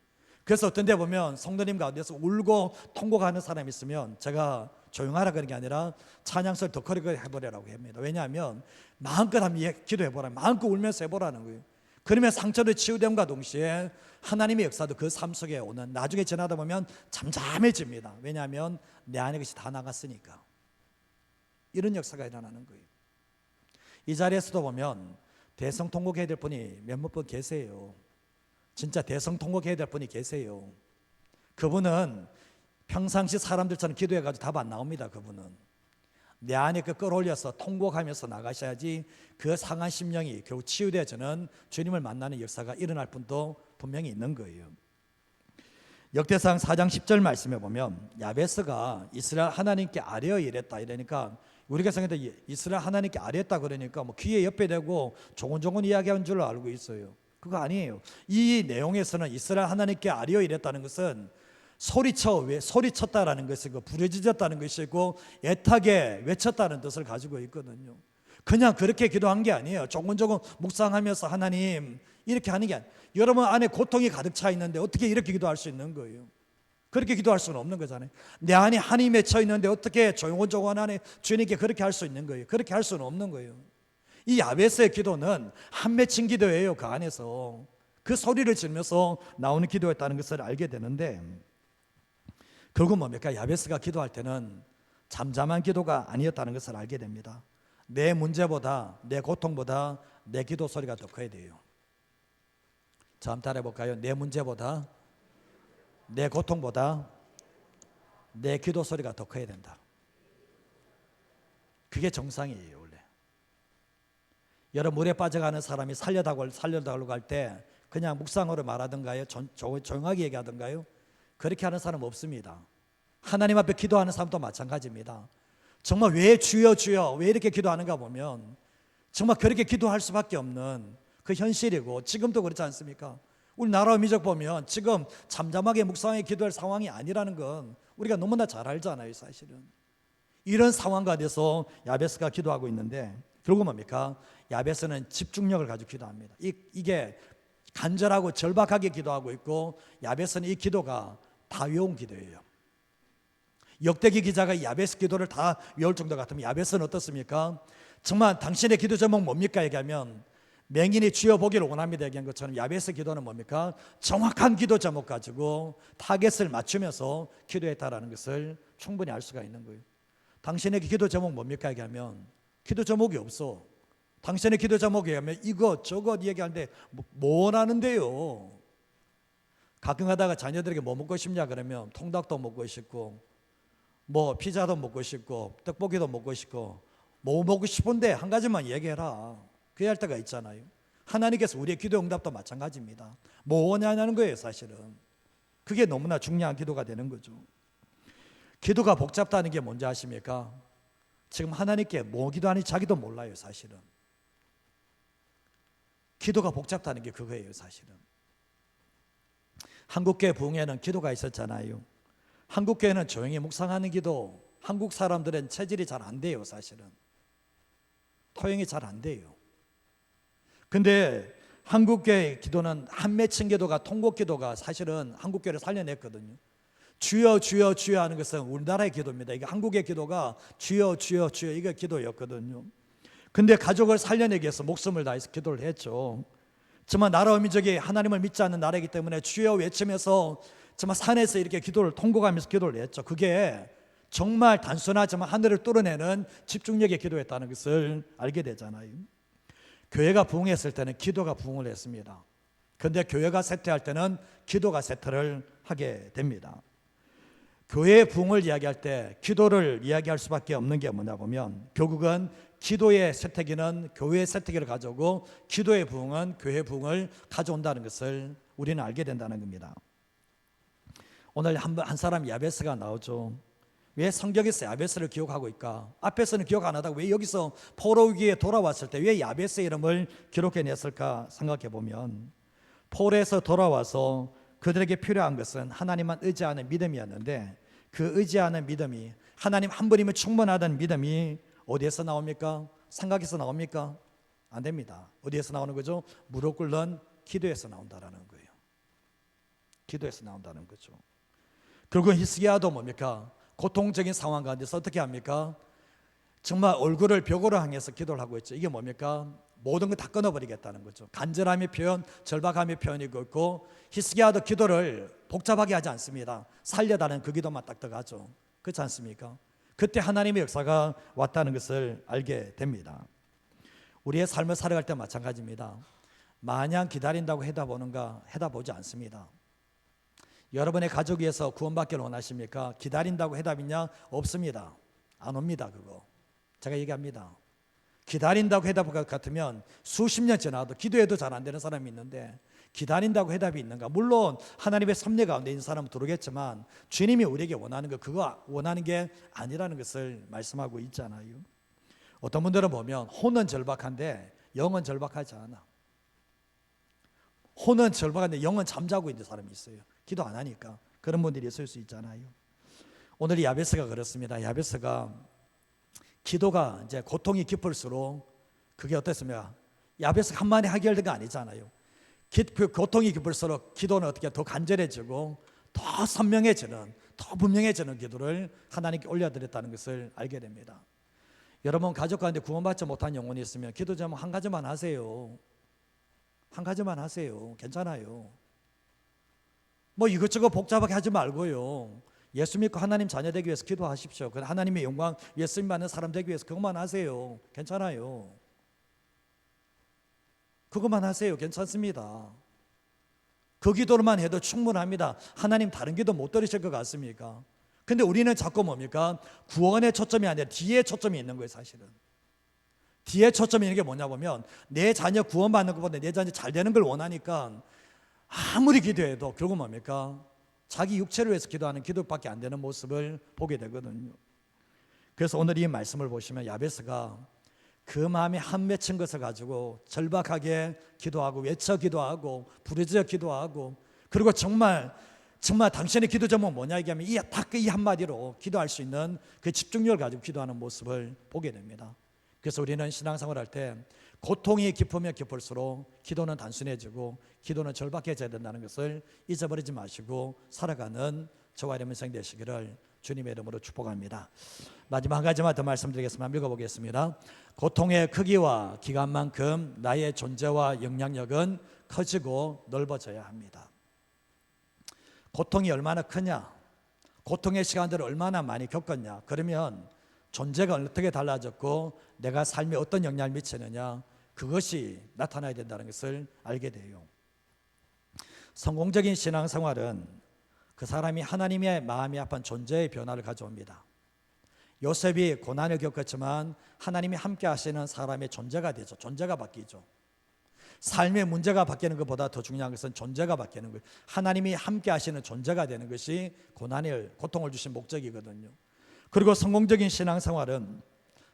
그래서 어떤 데 보면 성도님 가운데서 울고 통곡하는 사람이 있으면 제가 조용하라 그런 게 아니라 찬양소를 더 크게 해보라고 합니다. 왜냐하면 마음껏 한번 기도해보라, 마음껏 울면서 해보라는 거예요. 그러면 상처를 치유됨과 동시에 하나님의 역사도 그 삶 속에 오는, 나중에 지나다 보면 잠잠해집니다. 왜냐하면 내 안에 것이 다 나갔으니까. 이런 역사가 일어나는 거예요. 이 자리에서도 보면 대성통곡해야 될 분이 몇몇 분 계세요. 진짜 대성통곡해야 될 분이 계세요. 그분은 평상시 사람들처럼 기도해가지고 답 안 나옵니다. 그분은 내 안에 그 끌어올려서 통곡하면서 나가셔야지 그 상한 심령이 결국 치유되어지는 주님을 만나는 역사가 일어날 분도 분명히 있는 거예요. 역대상 4장 10절 말씀에 보면 야베스가 이스라엘 하나님께 아뢰어 이랬다 이러니까 우리가 생각할 때 이스라엘 하나님께 아뢰었다 그러니까 뭐 귀에 옆에 대고 조곤조곤 이야기한 줄로 알고 있어요. 그거 아니에요. 이 내용에서는 이스라엘 하나님께 아뢰어 이랬다는 것은 소리쳤다라는 것이고 부르짖었다는 것이고 애타게 외쳤다는 뜻을 가지고 있거든요. 그냥 그렇게 기도한 게 아니에요. 조곤조곤 묵상하면서 하나님 이렇게 하는 게 아니에요. 여러분 안에 고통이 가득 차 있는데 어떻게 이렇게 기도할 수 있는 거예요? 그렇게 기도할 수는 없는 거잖아요. 내 안에 한이 맺혀 있는데 어떻게 조곤조곤 안에 주님께 그렇게 할 수 있는 거예요? 그렇게 할 수는 없는 거예요. 이 야베스의 기도는 한 맺힌 기도예요. 그 안에서 그 소리를 지르면서 나오는 기도였다는 것을 알게 되는데 결국 뭡니까? 야베스가 기도할 때는 잠잠한 기도가 아니었다는 것을 알게 됩니다. 내 문제보다 내 고통보다 내 기도 소리가 더 커야 돼요. 저 한번 따라해 볼까요? 내 문제보다 내 고통보다 내 기도 소리가 더 커야 된다. 그게 정상이에요. 원래 여러분 물에 빠져가는 사람이 살려달라고 할 때 그냥 묵상으로 말하던가요? 조용하게 얘기하던가요? 그렇게 하는 사람 없습니다. 하나님 앞에 기도하는 사람도 마찬가지입니다. 정말 왜 주여 주여 왜 이렇게 기도하는가 보면 정말 그렇게 기도할 수밖에 없는 그 현실이고 지금도 그렇지 않습니까? 우리 나라와 민족 보면 지금 잠잠하게 묵상하게 기도할 상황이 아니라는 건 우리가 너무나 잘 알잖아요. 사실은 이런 상황 가운데서 야베스가 기도하고 있는데 결국 뭡니까? 야베스는 집중력을 가지고 기도합니다. 이게 간절하고 절박하게 기도하고 있고 야베스는 이 기도가 다 외운 기도예요. 역대기 기자가 야베스 기도를 다 외울 정도 같으면 야베스는 어떻습니까? 정말 당신의 기도 제목 뭡니까? 얘기하면 맹인이 주여 보기를 원합니다 얘기한 것처럼 야베스 기도는 뭡니까? 정확한 기도 제목 가지고 타겟을 맞추면서 기도했다라는 것을 충분히 알 수가 있는 거예요. 당신의 기도 제목 뭡니까? 얘기하면 기도 제목이 없어. 당신의 기도 제목이 하면 이것 저것 얘기하는데 뭐 원하는데요? 가끔 하다가 자녀들에게 뭐 먹고 싶냐 그러면 통닭도 먹고 싶고 뭐 피자도 먹고 싶고 떡볶이도 먹고 싶고 뭐 먹고 싶은데 한 가지만 얘기해라. 그래야 할 때가 있잖아요. 하나님께서 우리의 기도 응답도 마찬가지입니다. 뭐 원하냐는 거예요. 사실은 그게 너무나 중요한 기도가 되는 거죠. 기도가 복잡다는 게 뭔지 아십니까? 지금 하나님께 뭐 기도하는지 자기도 몰라요. 사실은 기도가 복잡다는 게 그거예요. 사실은 한국교회 부흥회는 기도가 있었잖아요. 한국교회는 조용히 묵상하는 기도, 한국 사람들은 체질이 잘 안 돼요. 사실은 토용이 잘 안 돼요. 근데 한국교회 기도는 한 맺힌 기도가 통곡 기도가 사실은 한국교회를 살려냈거든요. 주여 주여 주여 하는 것은 우리나라의 기도입니다. 이게 한국의 기도가 주여 주여 주여 이게 기도였거든요. 근데 가족을 살려내기 위해서 목숨을 다해서 기도를 했죠. 정말 나라와 민족이 하나님을 믿지 않는 나라이기 때문에 주여 외치면서 정말 산에서 이렇게 기도를 통곡하면서 기도를 했죠. 그게 정말 단순하지만 하늘을 뚫어내는 집중력의 기도였다는 것을 알게 되잖아요. 교회가 부흥했을 때는 기도가 부흥을 했습니다. 그런데 교회가 쇠퇴할 때는 기도가 쇠퇴를 하게 됩니다. 교회의 부흥을 이야기할 때 기도를 이야기할 수밖에 없는 게 뭐냐 보면 결국은 기도의 쇠퇴기는 교회의 쇠퇴기를 가져오고 기도의 부흥은 교회의 부흥을 가져온다는 것을 우리는 알게 된다는 겁니다. 오늘 한 사람 야베스가 나오죠. 왜 성경에서 야베스를 기억하고 있까? 앞에서는 기억 안 하다가 왜 여기서 포로기에 돌아왔을 때 왜 야베스의 이름을 기록해냈을까 생각해 보면 포로에서 돌아와서 그들에게 필요한 것은 하나님만 의지하는 믿음이었는데 그 의지하는 믿음이 하나님 한 분이면 충분하다는 믿음이 어디에서 나옵니까? 생각에서 나옵니까? 안 됩니다. 어디에서 나오는 거죠? 무릎 꿇는 기도에서 나온다는 거예요. 기도에서 나온다는 거죠. 결국 히스기야도 뭡니까? 고통적인 상황 가운데서 어떻게 합니까? 정말 얼굴을 벽으로 향해서 기도를 하고 있죠. 이게 뭡니까? 모든 걸 다 끊어버리겠다는 거죠. 간절함의 표현, 절박함의 표현이고 있고 히스기야도 기도를 복잡하게 하지 않습니다. 살려달라는 그 기도만 딱 들어가죠. 그렇지 않습니까? 그때 하나님의 역사가 왔다는 것을 알게 됩니다. 우리의 삶을 살아갈 때 마찬가지입니다. 마냥 기다린다고 해다보는가? 해다보지 않습니다. 여러분의 가족 위해서 구원받기를 원하십니까? 기다린다고 해답 있냐? 없습니다. 안 옵니다. 그거 제가 얘기합니다. 기다린다고 해답 같으면 수십 년 지나도 기도해도 잘 안 되는 사람이 있는데 기다린다고 해답이 있는가? 물론 하나님의 섭리 가운데 있는 사람은 들어오겠지만 주님이 우리에게 원하는 거, 그거 원하는 게 아니라는 것을 말씀하고 있잖아요. 어떤 분들은 보면 혼은 절박한데 영은 절박하지 않아. 혼은 절박한데 영은 잠자고 있는 사람이 있어요. 기도 안 하니까. 그런 분들이 있을 수 있잖아요. 오늘 야베스가 그렇습니다. 야베스가 기도가 이제 고통이 깊을수록 그게 어땠습니까? 야베스가 한마디 해결된 거 아니잖아요. 그 고통이 깊을수록 기도는 어떻게 더 간절해지고 더 선명해지는, 더 분명해지는 기도를 하나님께 올려드렸다는 것을 알게 됩니다. 여러분 가족 가운데 구원받지 못한 영혼이 있으면 기도 제목 한 가지만 하세요. 한 가지만 하세요. 괜찮아요. 뭐 이것저것 복잡하게 하지 말고요. 예수 믿고 하나님 자녀 되기 위해서 기도하십시오. 하나님의 영광 예수님 받는 사람 되기 위해서 그것만 하세요. 괜찮아요. 그것만 하세요. 괜찮습니다. 그 기도로만 해도 충분합니다. 하나님 다른 기도 못 들으실 것 같습니까? 근데 우리는 자꾸 뭡니까? 구원의 초점이 아니라 뒤에 초점이 있는 거예요. 사실은 뒤에 초점이 있는 게 뭐냐 보면 내 자녀 구원받는 것보다 내 자녀 잘 되는 걸 원하니까 아무리 기도해도 결국 뭡니까? 자기 육체를 위해서 기도하는 기도밖에 안 되는 모습을 보게 되거든요. 그래서 오늘 이 말씀을 보시면 야베스가 그 마음에 한 맺힌 것을 가지고 절박하게 기도하고 외쳐 기도하고 부르짖어 기도하고 그리고 정말 당신의 기도 제목은 뭐냐 얘기하면 딱 이 한마디로 기도할 수 있는 그 집중력을 가지고 기도하는 모습을 보게 됩니다. 그래서 우리는 신앙생활 할 때 고통이 깊으면 깊을수록 기도는 단순해지고 기도는 절박해져야 된다는 것을 잊어버리지 마시고 살아가는 저와 여러분 인생 되시기를 주님의 이름으로 축복합니다. 마지막 한 가지만 더 말씀드리겠습니다. 읽어보겠습니다. 고통의 크기와 기간만큼 나의 존재와 영향력은 커지고 넓어져야 합니다. 고통이 얼마나 크냐, 고통의 시간들을 얼마나 많이 겪었냐, 그러면 존재가 어떻게 달라졌고 내가 삶에 어떤 영향을 미치느냐, 그것이 나타나야 된다는 것을 알게 돼요. 성공적인 신앙생활은 그 사람이 하나님의 마음이 아픈 존재의 변화를 가져옵니다. 요셉이 고난을 겪었지만 하나님이 함께 하시는 사람의 존재가 되죠. 존재가 바뀌죠. 삶의 문제가 바뀌는 것보다 더 중요한 것은 존재가 바뀌는 거예요. 하나님이 함께 하시는 존재가 되는 것이 고통을 주신 목적이거든요. 그리고 성공적인 신앙생활은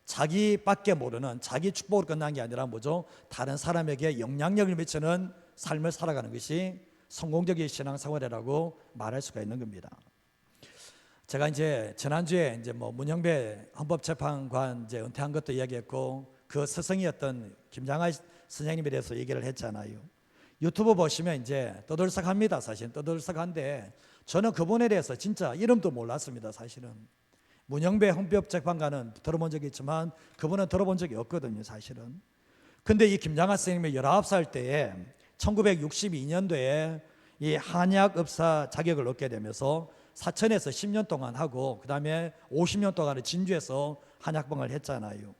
자기밖에 모르는 자기 축복으로 끝난 게 아니라 뭐죠? 다른 사람에게 영향력을 미치는 삶을 살아가는 것이 성공적인 신앙생활이라고 말할 수가 있는 겁니다. 제가 이제 지난주에 이제 문영배 헌법재판관 이제 은퇴한 것도 이야기했고 그 스승이었던 김장하 선생님에 대해서 얘기를 했잖아요. 유튜브 보시면 이제 떠들썩합니다. 사실 떠들썩한데 저는 그분에 대해서 진짜 이름도 몰랐습니다. 사실은 문영배 헌법재판관은 들어본 적이 있지만 그분은 들어본 적이 없거든요. 사실은. 근데 이 김장하 선생님이 19살 때에 1962년도에 이 한약의사 자격을 얻게 되면서 사천에서 10년 동안 하고 그 다음에 50년 동안은 진주에서 한약방을 했잖아요.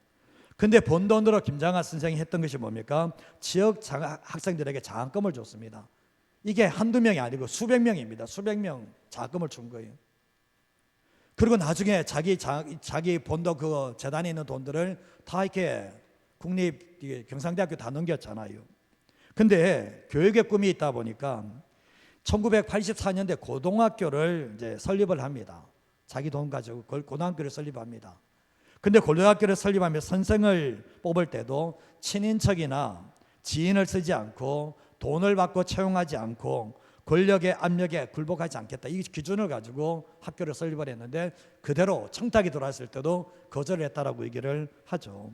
근데 번 돈으로 김장하 선생이 했던 것이 뭡니까? 지역 학생들에게 장학금을 줬습니다. 이게 한두 명이 아니고 수백 명입니다. 수백 명 장학금을 준 거예요. 그리고 나중에 자기 본도 그 재단에 있는 돈들을 다 이렇게 국립 경상대학교 다 넘겼잖아요. 근데 교육의 꿈이 있다 보니까 1984년대 고등학교를 이제 설립을 합니다. 자기 돈 가지고 고등학교를 설립합니다. 근데 고등학교를 설립하며 선생을 뽑을 때도 친인척이나 지인을 쓰지 않고 돈을 받고 채용하지 않고 권력의 압력에 굴복하지 않겠다, 이 기준을 가지고 학교를 설립을 했는데 그대로 청탁이 들어왔을 때도 거절을 했다라고 얘기를 하죠.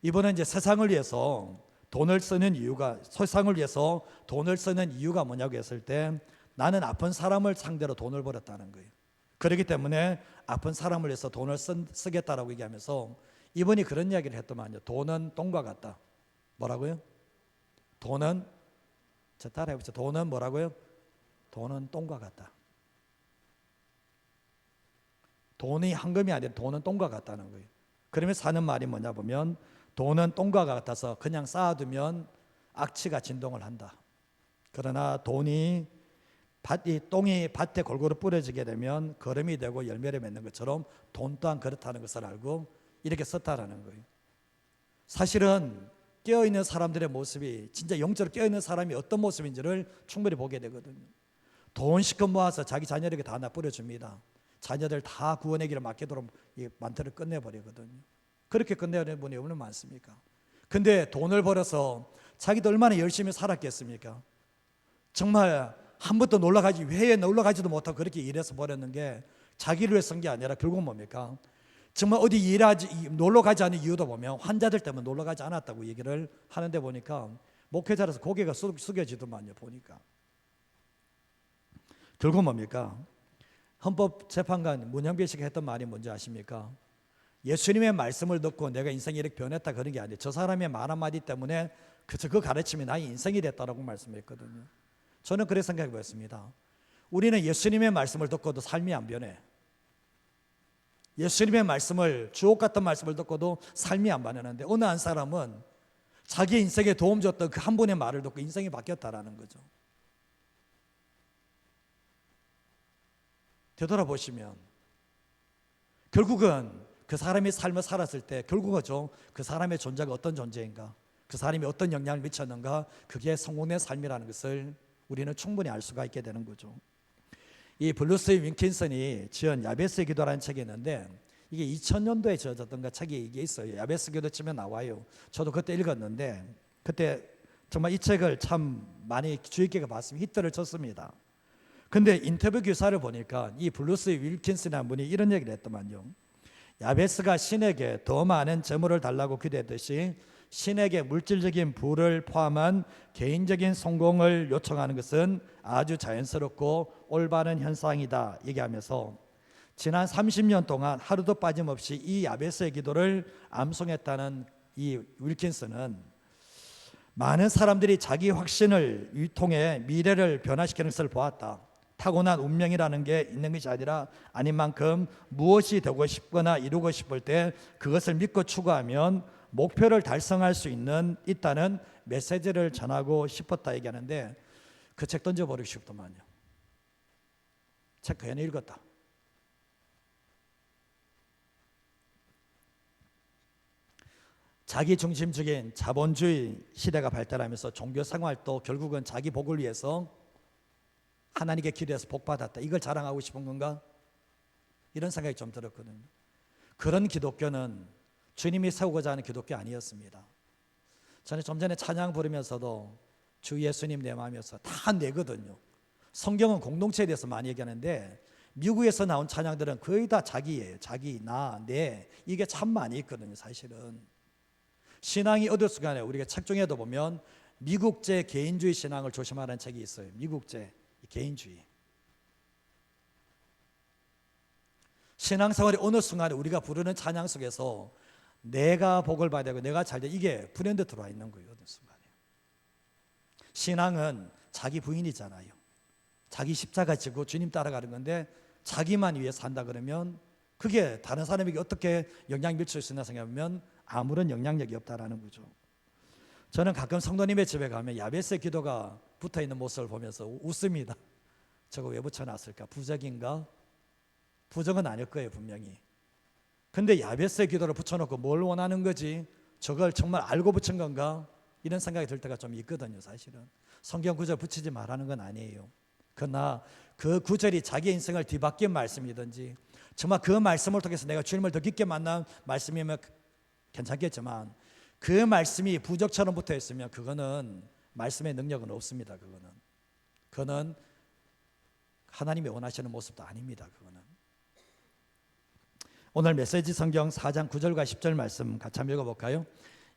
이번에 이제 세상을 위해서 돈을 쓰는 이유가 뭐냐고 했을 때 나는 아픈 사람을 상대로 돈을 벌었다는 거예요. 그렇기 때문에 아픈 사람을 위해서 돈을 쓰겠다라고 얘기하면서 이분이 그런 이야기를 했더만요. 돈은 똥과 같다. 뭐라고요? 돈은, 저 따라해보세요. 돈은 뭐라고요? 돈은 똥과 같다. 돈이 황금이 아니라 돈은 똥과 같다는 거예요. 그러면서 하는 말이 뭐냐 보면 돈은 똥과 같아서 그냥 쌓아두면 악취가 진동을 한다. 그러나 이 똥이 밭에 골고루 뿌려지게 되면 거름이 되고 열매를 맺는 것처럼 돈 또한 그렇다는 것을 알고 이렇게 썼다라는 거예요. 사실은 깨어있는 사람들의 모습이 진짜 영적으로 깨어있는 사람이 어떤 모습인지를 충분히 보게 되거든요. 돈 실컷 모아서 자기 자녀에게 다 뿌려줍니다. 자녀들 다 구원의 길을 맡기도록 이 만태를 끝내버리거든요. 그렇게 끝내는 분이 얼마나 많습니까? 근데 돈을 벌어서 자기도 얼마나 열심히 살았겠습니까? 정말 한 번도 회에 놀러 가지도 못하고 그렇게 일해서 버렸는 게 자기를 위해 쓴 게 아니라 결국은 뭡니까? 정말 어디 놀러 가지 않은 이유도 보면 환자들 때문에 놀러 가지 않았다고 얘기를 하는데 보니까 목회자라서 고개가 숙여지더만요. 보니까 결국 뭡니까? 헌법재판관 문영배 씨가 했던 말이 뭔지 아십니까? 예수님의 말씀을 듣고 내가 인생이 이렇게 변했다 그런 게 아니에요. 저 사람의 말 한마디 때문에 그 가르침이 나의 인생이 됐다라고 말씀했거든요. 저는 그렇게 생각해 보았습니다. 우리는 예수님의 말씀을 듣고도 삶이 안 변해. 예수님의 말씀을, 주옥 같은 말씀을 듣고도 삶이 안 변하는데 어느 한 사람은 자기 인생에 도움 줬던 그 한 분의 말을 듣고 인생이 바뀌었다라는 거죠. 되돌아보시면 결국은 그 사람이 삶을 살았을 때 결국은 그 사람의 존재가 어떤 존재인가, 그 사람이 어떤 영향을 미쳤는가, 그게 성공의 삶이라는 것을 우리는 충분히 알 수가 있게 되는 거죠. 이 블루스 윈킨슨이 지은 야베스의 기도라는 책이 있는데 이게 2000년도에 지어졌던가 책이 이게 있어요. 야베스 기도 치면 나와요. 저도 그때 읽었는데 그때 정말 이 책을 참 많이 주의 깊게 봤습니다. 히트를 쳤습니다. 근데 인터뷰 기사를 보니까 이 블루스 윌킨슨이라는 분이 이런 얘기를 했더만요. 야베스가 신에게 더 많은 재물을 달라고 기도했듯이 신에게 물질적인 부를 포함한 개인적인 성공을 요청하는 것은 아주 자연스럽고 올바른 현상이다 얘기하면서 지난 30년 동안 하루도 빠짐없이 이 야베스의 기도를 암송했다는 이 윌킨슨은 많은 사람들이 자기 확신을 통해 미래를 변화시키는 것을 보았다. 타고난 운명이라는 게 있는 것이 아니라 아닌 만큼 무엇이 되고 싶거나 이루고 싶을 때 그것을 믿고 추구하면 목표를 달성할 수 있다는 메시지를 전하고 싶었다 얘기하는데 그 책 던져버리고 싶더만요. 책 괜히 읽었다. 자기중심적인 자본주의 시대가 발달하면서 종교 생활도 결국은 자기 복을 위해서 하나님께 기도해서 복 받았다. 이걸 자랑하고 싶은 건가? 이런 생각이 좀 들었거든요. 그런 기독교는 주님이 세우고자 하는 기독교 아니었습니다. 저는 좀 전에 찬양 부르면서도 주 예수님 내 마음이어서 다 내거든요. 성경은 공동체에 대해서 많이 얘기하는데 미국에서 나온 찬양들은 거의 다 자기예요. 자기, 나, 내. 이게 참 많이 있거든요. 사실은 신앙이 얻을 수가 아니에요. 우리가 책 중에도 보면 미국제 개인주의 신앙을 조심하라는 책이 있어요. 미국제 개인주의. 신앙생활의 어느 순간에 우리가 부르는 찬양 속에서 내가 복을 받아야 되고 내가 잘 돼, 이게 브랜드 들어와 있는 거예요. 어느 순간에. 신앙은 자기 부인이잖아요. 자기 십자가 지고 주님 따라가는 건데 자기만 위해 산다 그러면 그게 다른 사람에게 어떻게 영향 미칠 수 있나 생각하면 아무런 영향력이 없다라는 거죠. 저는 가끔 성도님의 집에 가면 야베스의 기도가 붙어있는 모습을 보면서 웃습니다. 저거 왜 붙여놨을까? 부적인가? 부적은 아닐 거예요, 분명히. 근데 야베스의 기도를 붙여놓고 뭘 원하는 거지? 저걸 정말 알고 붙인 건가? 이런 생각이 들 때가 좀 있거든요. 사실은 성경 구절 붙이지 말라는 건 아니에요. 그러나 그 구절이 자기 인생을 뒤바뀐 말씀이든지 정말 그 말씀을 통해서 내가 주님을 더 깊게 만난 말씀이면 괜찮겠지만 그 말씀이 부적처럼 붙어 있으면 그거는 말씀의 능력은 없습니다. 그거는 하나님이 원하시는 모습도 아닙니다. 그거는. 오늘 메시지 성경 4장 9절과 10절 말씀 같이 한번 읽어볼까요?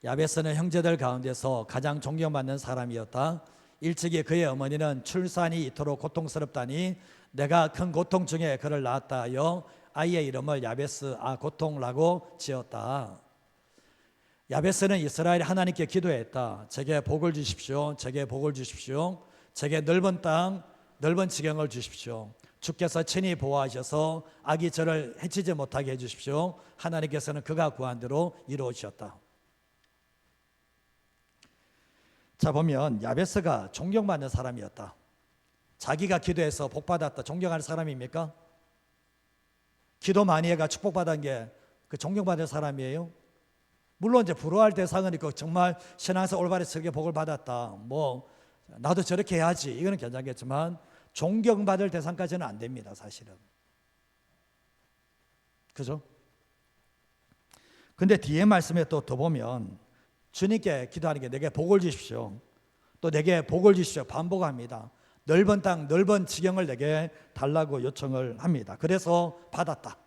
야베스는 형제들 가운데서 가장 존경받는 사람이었다. 일찍이 그의 어머니는 출산이 이토록 고통스럽다니 내가 큰 고통 중에 그를 낳았다 하여 아이의 이름을 야베스 고통라고 지었다. 야베스는 이스라엘 하나님께 기도했다. 제게 복을 주십시오. 제게 복을 주십시오. 제게 넓은 땅, 넓은 지경을 주십시오. 주께서 친히 보호하셔서 악이 저를 해치지 못하게 해주십시오. 하나님께서는 그가 구한 대로 이루어주셨다. 자, 보면 야베스가 존경받는 사람이었다. 자기가 기도해서 복받았다, 존경하는 사람입니까? 기도 많이 해가 축복받은 게 그 존경받을 사람이에요? 물론 이제 부러워할 대상은 있고, 정말 신앙에서 올바르게 설계 복을 받았다, 뭐 나도 저렇게 해야지, 이거는 괜찮겠지만 존경받을 대상까지는 안 됩니다, 사실은. 그죠? 근데 뒤에 말씀에 또 더 보면 주님께 기도하는 게 내게 복을 주십시오, 또 내게 복을 주십시오 반복합니다. 넓은 땅, 넓은 지경을 내게 달라고 요청을 합니다. 그래서 받았다.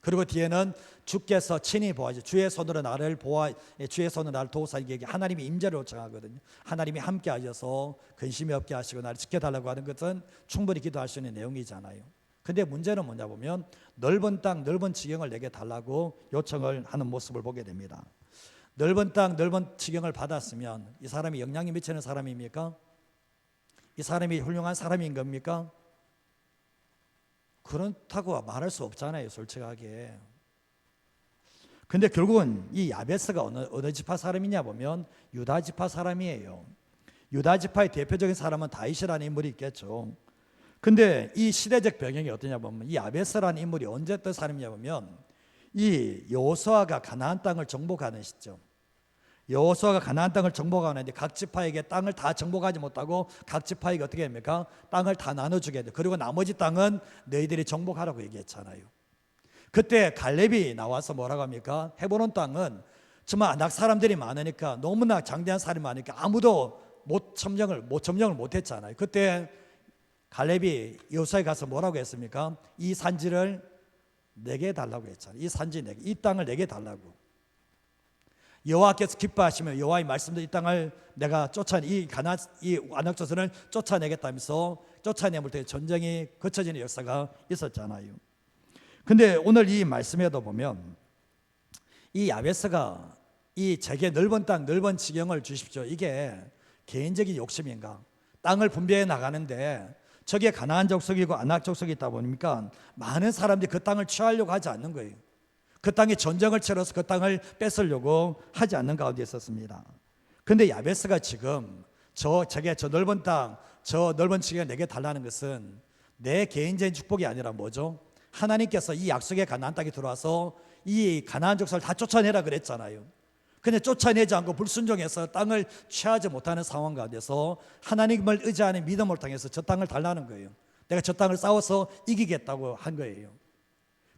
그리고 뒤에는 주께서 친히 보아주시고 주의 손으로 나를 주의 손으로 나를 도우사, 이게 하나님의 임재를 요청하거든요. 하나님이 함께 하셔서 근심이 없게 하시고 나를 지켜달라고 하는 것은 충분히 기도할 수 있는 내용이잖아요. 근데 문제는 뭐냐 보면 넓은 땅, 넓은 지경을 내게 달라고 요청을 하는 모습을 보게 됩니다. 넓은 땅, 넓은 지경을 받았으면 이 사람이 영향이 미치는 사람입니까? 이 사람이 훌륭한 사람인 겁니까? 그렇다고 말할 수 없잖아요, 솔직하게. 근데 결국은 이 야베스가 어느 지파 사람이냐 보면 유다 지파 사람이에요. 유다 지파의 대표적인 사람은 다윗이라는 인물이 있겠죠. 근데 이 시대적 배경이 어떠냐 보면 이 야베스라는 인물이 언제 어떤 사람이냐 보면 이 여호수아가 가나안 땅을 정복하는 시점, 여호수아가 가나안 땅을 정복하는데 각 지파에게 땅을 다 정복하지 못하고 각 지파에게 어떻게 합니까? 땅을 다 나눠주게 돼. 그리고 나머지 땅은 너희들이 정복하라고 얘기했잖아요. 그때 갈렙이 나와서 뭐라고 합니까? 헤브론 땅은 정말 아낙 사람들이 많으니까, 너무나 장대한 사람이 많으니까 아무도 점령을 못했잖아요. 그때 갈렙이 여호수아에 가서 뭐라고 했습니까? 이 산지를 내게 달라고 했잖아요. 이 산지 내게, 이 땅을 내게 달라고. 여호와께서 기뻐하시면 여호와의 말씀대로 이 땅을 내가 이 아낙 자손을 쫓아내겠다면서 쫓아내물 때 전쟁이 거쳐지는 역사가 있었잖아요. 근데 오늘 이 말씀에도 보면 이 야베스가 이 제게 넓은 땅, 넓은 지경을 주십시오, 이게 개인적인 욕심인가? 땅을 분배해 나가는데 저게 가나안 족속이고 아낙 족속이 있다 보니까 많은 사람들이 그 땅을 취하려고 하지 않는 거예요. 그 땅에 전쟁을 치러서 그 땅을 뺏으려고 하지 않는 가운데 있었습니다. 그런데 야베스가 지금 제게 저 넓은 땅, 저 넓은 지경을 내게 달라는 것은 내 개인적인 축복이 아니라 뭐죠? 하나님께서 이 약속의 가나안 땅에 들어와서 이 가나안 족속을 다 쫓아내라 그랬잖아요. 근데 쫓아내지 않고 불순종해서 땅을 취하지 못하는 상황 가운데서 하나님을 의지하는 믿음을 통해서 저 땅을 달라는 거예요. 내가 저 땅을 싸워서 이기겠다고 한 거예요.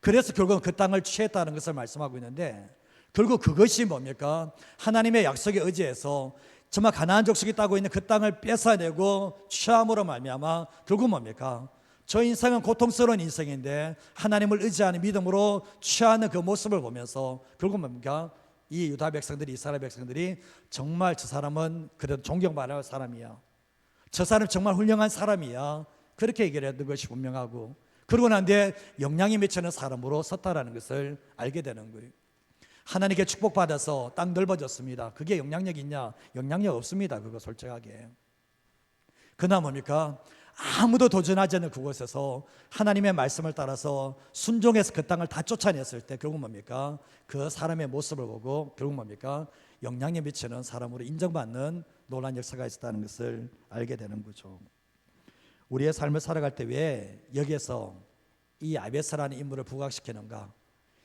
그래서 결국은 그 땅을 취했다는 것을 말씀하고 있는데, 결국 그것이 뭡니까? 하나님의 약속에 의지해서 정말 가나안 족속이 따고 있는 그 땅을 뺏어내고 취함으로 말미암아 결국 뭡니까? 저 인생은 고통스러운 인생인데 하나님을 의지하는 믿음으로 취하는 그 모습을 보면서 결국 뭡니까? 이 유다 백성들이, 이스라엘 백성들이 정말 저 사람은 그래도 존경받을 사람이야, 저 사람 정말 훌륭한 사람이야, 그렇게 얘기를 했던 것이 분명하고, 그러고 난 뒤에 영향이 미치는 사람으로 섰다라는 것을 알게 되는 거예요. 하나님께 축복받아서 땅 넓어졌습니다. 그게 영향력 있냐? 영향력 없습니다. 그거 솔직하게. 그나 뭡니까? 아무도 도전하지 않는 그곳에서 하나님의 말씀을 따라서 순종해서 그 땅을 다 쫓아냈을 때 결국 뭡니까? 그 사람의 모습을 보고 결국 뭡니까? 영향력 미치는 사람으로 인정받는 놀라운 역사가 있었다는 것을 알게 되는 거죠. 우리의 삶을 살아갈 때 왜 여기에서 이 야베스라는 인물을 부각시키는가?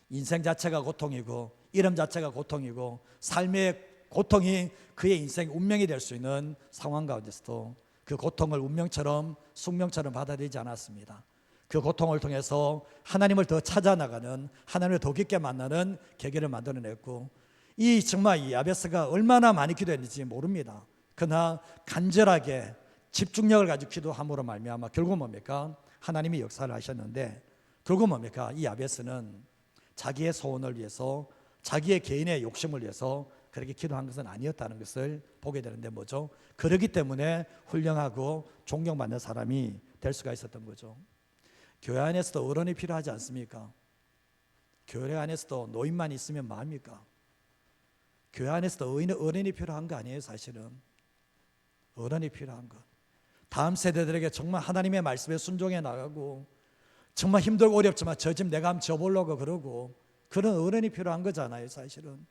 인생 자체가 고통이고 이름 자체가 고통이고 삶의 고통이 그의 인생 운명이 될 수 있는 상황 가운데서도 그 고통을 운명처럼 숙명처럼 받아들이지 않았습니다. 그 고통을 통해서 하나님을 더 찾아나가는, 하나님을 더 깊게 만나는 계기를 만들어냈고, 이 정말 이 야베스가 얼마나 많이 기도했는지 모릅니다. 그러나 간절하게 집중력을 가지고 기도함으로 말미암아 결국 뭡니까? 하나님이 역사를 하셨는데, 결국 뭡니까? 이 야베스는 자기의 소원을 위해서, 자기의 개인의 욕심을 위해서 그렇게 기도한 것은 아니었다는 것을 보게 되는데 뭐죠? 그렇기 때문에 훌륭하고 존경받는 사람이 될 수가 있었던 거죠. 교회 안에서도 어른이 필요하지 않습니까? 교회 안에서도 노인만 있으면 뭐합니까? 교회 안에서도 어른이 필요한 거 아니에요, 사실은. 어른이 필요한 것. 다음 세대들에게 정말 하나님의 말씀에 순종해 나가고, 정말 힘들고 어렵지만 저 집 내가 한번 져보려고 그러고, 그런 어른이 필요한 거잖아요, 사실은.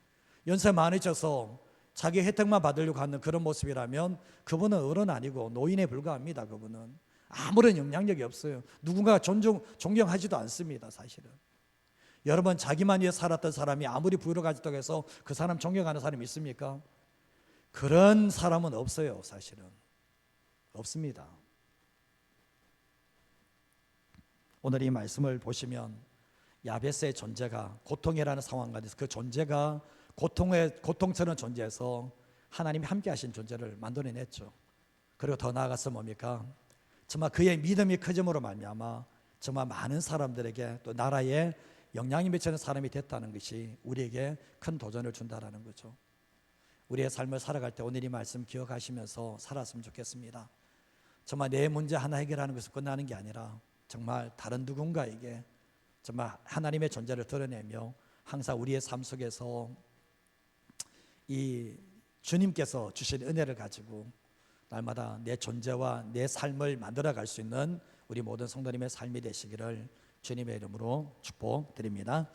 연세 많으셔서 자기 혜택만 받으려고 하는 그런 모습이라면 그분은 어른 아니고 노인에 불과합니다. 그분은 아무런 영향력이 없어요. 누군가 존경하지도 않습니다. 사실은 여러분, 자기만 위해 살았던 사람이 아무리 부유를 가졌다고 해서 그 사람 존경하는 사람이 있습니까? 그런 사람은 없어요. 사실은 없습니다. 오늘 이 말씀을 보시면 야베스의 존재가 고통이라는 상황 가운데서 그 존재가 고통처럼 존재해서 하나님이 함께 하신 존재를 만들어냈죠. 그리고 더 나아가서 뭡니까? 정말 그의 믿음이 커짐으로 말미암아 정말 많은 사람들에게 또 나라에 영향이 미치는 사람이 됐다는 것이 우리에게 큰 도전을 준다라는 거죠. 우리의 삶을 살아갈 때 오늘 이 말씀 기억하시면서 살았으면 좋겠습니다. 정말 내 문제 하나 해결하는 것을 끝나는 게 아니라 정말 다른 누군가에게 정말 하나님의 존재를 드러내며 항상 우리의 삶 속에서 이 주님께서 주신 은혜를 가지고 날마다 내 존재와 내 삶을 만들어갈 수 있는 우리 모든 성도님의 삶이 되시기를 주님의 이름으로 축복드립니다.